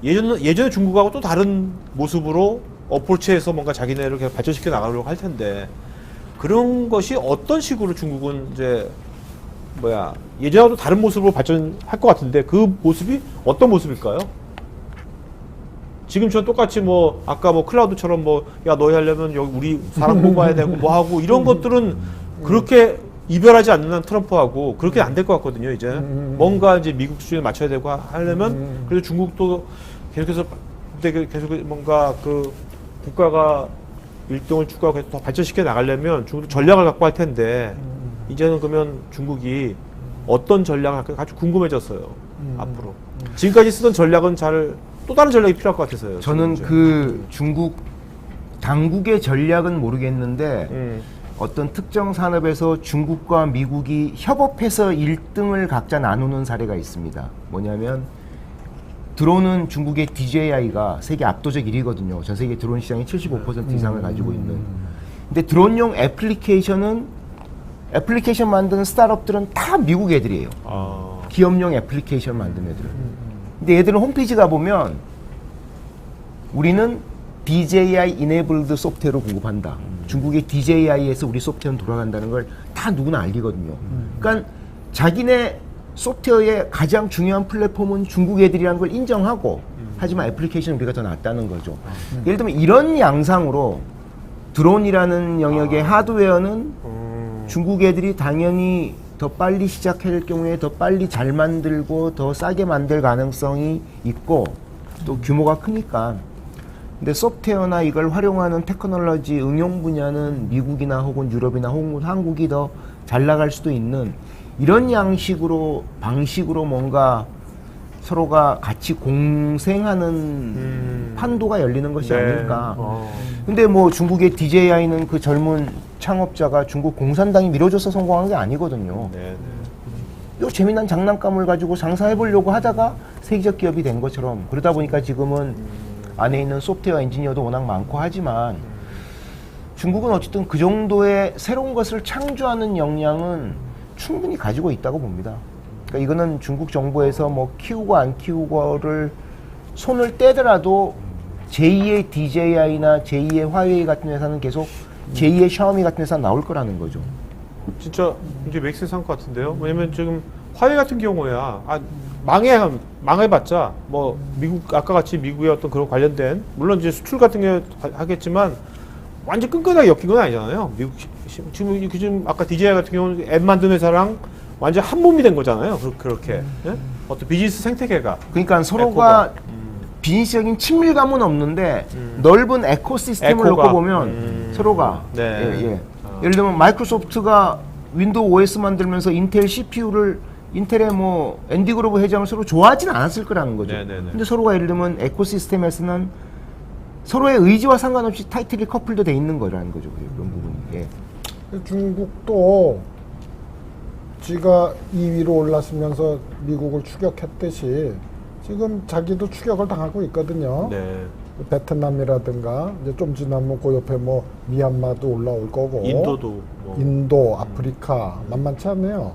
예전에 중국하고 또 다른 모습으로 어프로치해서 뭔가 자기네를 계속 발전시켜 나가려고 할 텐데 그런 것이 어떤 식으로 중국은 이제 예전하고도 다른 모습으로 발전할 것 같은데 그 모습이 어떤 모습일까요? 지금처럼 똑같이 뭐 아까 뭐 클라우드처럼 뭐 야 너희 하려면 여기 우리 사람 뽑아야 되고 뭐 하고 이런 것들은 그렇게 이별하지 않는 트럼프하고 그렇게 안 될 것 같거든요. 이제 뭔가 이제 미국 수준에 맞춰야 되고 하려면 그래서 중국도 계속해서 계속 뭔가 그 국가가 일동을 추구하고 더 발전시켜 나가려면 중국도 전략을 갖고 할 텐데 이제는 그러면 중국이 어떤 전략을 할까 아주 궁금해졌어요. 앞으로 지금까지 쓰던 전략은 또 다른 전략이 필요할 것 같아서요. 저는 그 중국 당국의 전략은 모르겠는데 어떤 특정 산업에서 중국과 미국이 협업해서 1등을 각자 나누는 사례가 있습니다. 뭐냐면 드론은 중국의 DJI가 세계 압도적 1위거든요. 전 세계 드론 시장의 75% 이상을 가지고 있는. 근데 드론용 애플리케이션 만드는 스타트업들은 다 미국 애들이에요. 기업용 애플리케이션 만드는 애들은. 근데 얘들은 홈페이지 가보면 우리는 DJI enabled 소프트웨어로 공급한다. 중국의 DJI에서 우리 소프트웨어는 돌아간다는 걸 다 누구나 알리거든요. 그러니까 자기네 소프트웨어의 가장 중요한 플랫폼은 중국 애들이라는 걸 인정하고 하지만 애플리케이션은 우리가 더 낫다는 거죠. 예를 들면 이런 양상으로 드론이라는 영역의 하드웨어는 중국 애들이 당연히 더 빨리 시작할 경우에 더 빨리 잘 만들고 더 싸게 만들 가능성이 있고 또 규모가 크니까. 근데 소프트웨어나 이걸 활용하는 테크놀로지 응용 분야는 미국이나 혹은 유럽이나 혹은 한국이 더 잘 나갈 수도 있는 이런 방식으로 뭔가 서로가 같이 공생하는 판도가 열리는 것이 아닐까. 근데 뭐 중국의 DJI는 그 젊은 창업자가 중국 공산당이 밀어줘서 성공한 게 아니거든요. 요 재미난 장난감을 가지고 장사해보려고 하다가 세계적 기업이 된 것처럼 그러다 보니까 지금은 안에 있는 소프트웨어 엔지니어도 워낙 많고 하지만 중국은 어쨌든 그 정도의 새로운 것을 창조하는 역량은 충분히 가지고 있다고 봅니다. 그러니까 이거는 중국 정부에서 뭐 키우고 안 키우고를 손을 떼더라도 제2의 DJI나 제2의 화웨이 같은 회사는 계속 제2의 샤오미 같은 회사 나올 거라는 거죠. 진짜 이제 맥센스 한 것 같은데요. 왜냐면 지금 화웨이 같은 경우야 망해봤자 뭐 미국 아까 같이 미국의 어떤 그런 관련된 물론 이제 수출 같은 게 하겠지만 완전 끈끈하게 엮인 건 아니잖아요. 미국 지금 아까 DJI 같은 경우는 앱 만드는 회사랑 완전 한 몸이 된 거잖아요. 그렇게 예? 어떤 비즈니스 생태계가 그러니까 서로가 비즈니스적인 친밀감은 없는데 넓은 에코시스템을 놓고 보면 서로가 예를 들면 마이크로소프트가 윈도우 OS 만들면서 인텔 CPU를 인텔의 뭐 엔디그룹 회장을 서로 좋아하지는 않았을 거라는 거죠. 근데 서로가 예를 들면 에코시스템에서는 서로의 의지와 상관없이 타이틀이 커플도 돼 있는 거라는 거죠. 그런 부분이. 예. 중국도 지가 2위로 올랐으면서 미국을 추격했듯이 지금 자기도 추격을 당하고 있거든요. 베트남이라든가 이제 좀 지나면 그 옆에 뭐 미얀마도 올라올 거고 인도도 뭐. 인도, 아프리카 만만치 않네요.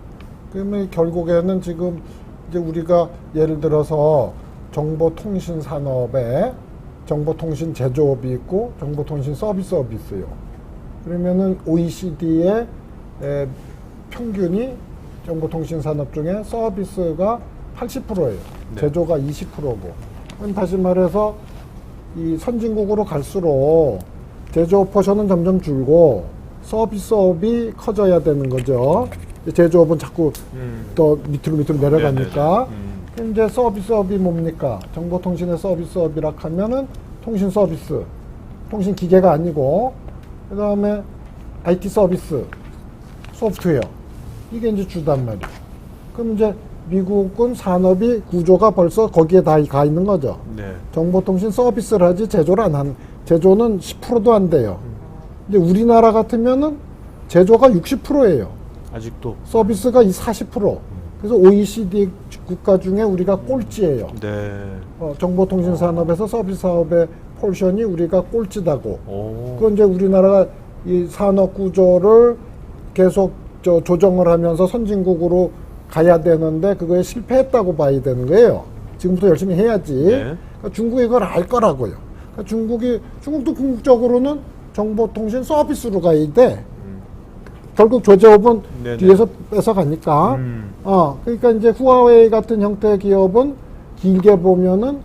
그러면 결국에는 지금 이제 우리가 예를 들어서 정보통신 산업에 정보통신 제조업이 있고 정보통신 서비스업이 있어요. 그러면은 OECD의 평균이 정보통신 산업 중에 서비스가 80%예요. 네. 제조가 20%고. 그럼 다시 말해서 이 선진국으로 갈수록 제조업 포션은 점점 줄고 서비스업이 커져야 되는 거죠. 제조업은 자꾸 더 밑으로 내려가니까. 그럼 이제 서비스업이 뭡니까? 정보통신의 서비스업이라 하면은 통신 서비스, 통신 기계가 아니고, 그 다음에 IT 서비스, 소프트웨어. 이게 이제 주단 말이에요. 그럼 이제 미국은 산업이 구조가 벌써 거기에 다 가 있는 거죠. 네. 정보통신 서비스를 하지 제조를 제조는 10%도 안 돼요. 근데 우리나라 같으면은 제조가 60%예요. 아직도. 서비스가 이 40%. 그래서 OECD 국가 중에 우리가 꼴찌예요. 네. 정보통신 산업에서 서비스 사업의 폴션이 우리가 꼴찌다고. 오. 그건 이제 우리나라가 이 산업 구조를 계속 조정을 하면서 선진국으로 가야 되는데 그거에 실패했다고 봐야 되는 거예요. 지금부터 열심히 해야지. 네. 그러니까 중국이 그걸 알 거라고요. 그러니까 중국도 궁극적으로는 정보통신 서비스로 가야 돼. 결국 조제업은 네네. 뒤에서 뺏어가니까. 그러니까 이제 후아웨이 같은 형태의 기업은 길게 보면은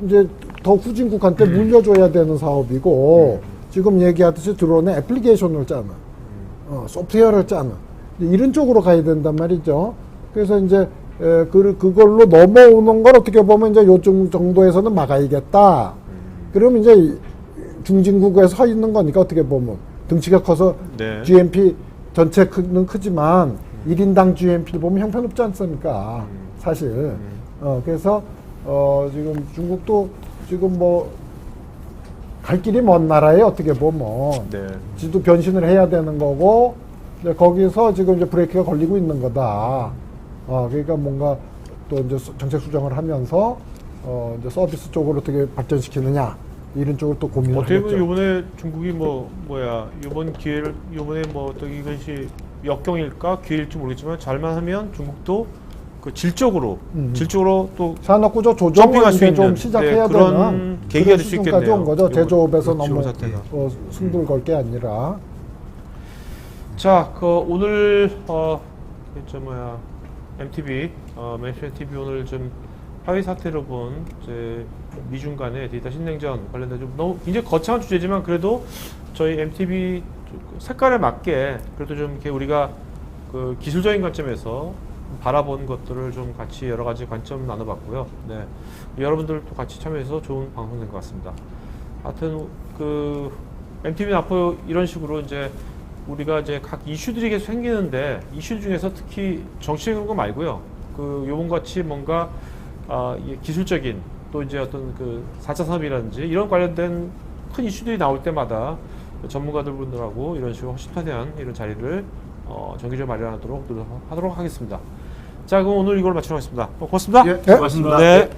이제 더 후진국한테 물려줘야 되는 사업이고, 지금 얘기하듯이 드론의 애플리케이션을 짜는, 소프트웨어를 짜는, 이런 쪽으로 가야 된단 말이죠. 그래서 이제 그걸로 넘어오는 걸 어떻게 보면 이제 요즘 정도에서는 막아야겠다. 그러면 이제 중진국에 서 있는 거니까 어떻게 보면 등치가 커서 네. GNP 전체는 크지만 1인당 GNP를 보면 형편없지 않습니까? 사실. 그래서 지금 중국도 지금 뭐 갈 길이 먼 나라에 어떻게 보면 네. 지도 변신을 해야 되는 거고, 이제 거기서 지금 이제 브레이크가 걸리고 있는 거다. 그러니까 뭔가 또 이제 정책 수정을 하면서 이제 서비스 쪽으로 어떻게 발전시키느냐 이런 쪽으로 또 고민을 어떻게 하겠죠. 보면 이번에 중국이 이번 기회를 이번에 뭐 또 이것이 역경일까 기회일지 모르겠지만 잘만 하면 중국도 그 질적으로 또 산업구조 조정을 점핑할 수 이제 있는 좀 시작해야 그런 되는 계기가 될 수 수준까지 있겠네요. 온 거죠. 이번 제조업에서 지금 너무 사태가. 승부를 걸 게 아니라. 자, 오늘 MTV 맨션 TV 오늘 좀 화웨이 사태로 본 이제 미중 간의 데이터 신냉전 관련된 좀 너무 굉장히 거창한 주제지만 그래도 저희 MTV 색깔에 맞게 그래도 좀 이렇게 우리가 그 기술적인 관점에서 바라본 것들을 좀 같이 여러 가지 관점 나눠봤고요. 네, 여러분들도 같이 참여해서 좋은 방송 된 것 같습니다. 하여튼 그 MTV는 앞으로 이런 식으로 이제 우리가 이제 각 이슈들이 계속 생기는데 이슈 중에서 특히 정치적인 거 말고요. 그 요번 같이 뭔가 기술적인 또 이제 어떤 그 4차 산업이라든지 이런 관련된 큰 이슈들이 나올 때마다 전문가들 분들하고 이런 식으로 허심탄회한 이런 자리를 정기적으로 마련하도록 노력하도록 하겠습니다. 자, 그럼 오늘 이걸 마치도록 하겠습니다. 고맙습니다. 예. 고맙습니다. 네.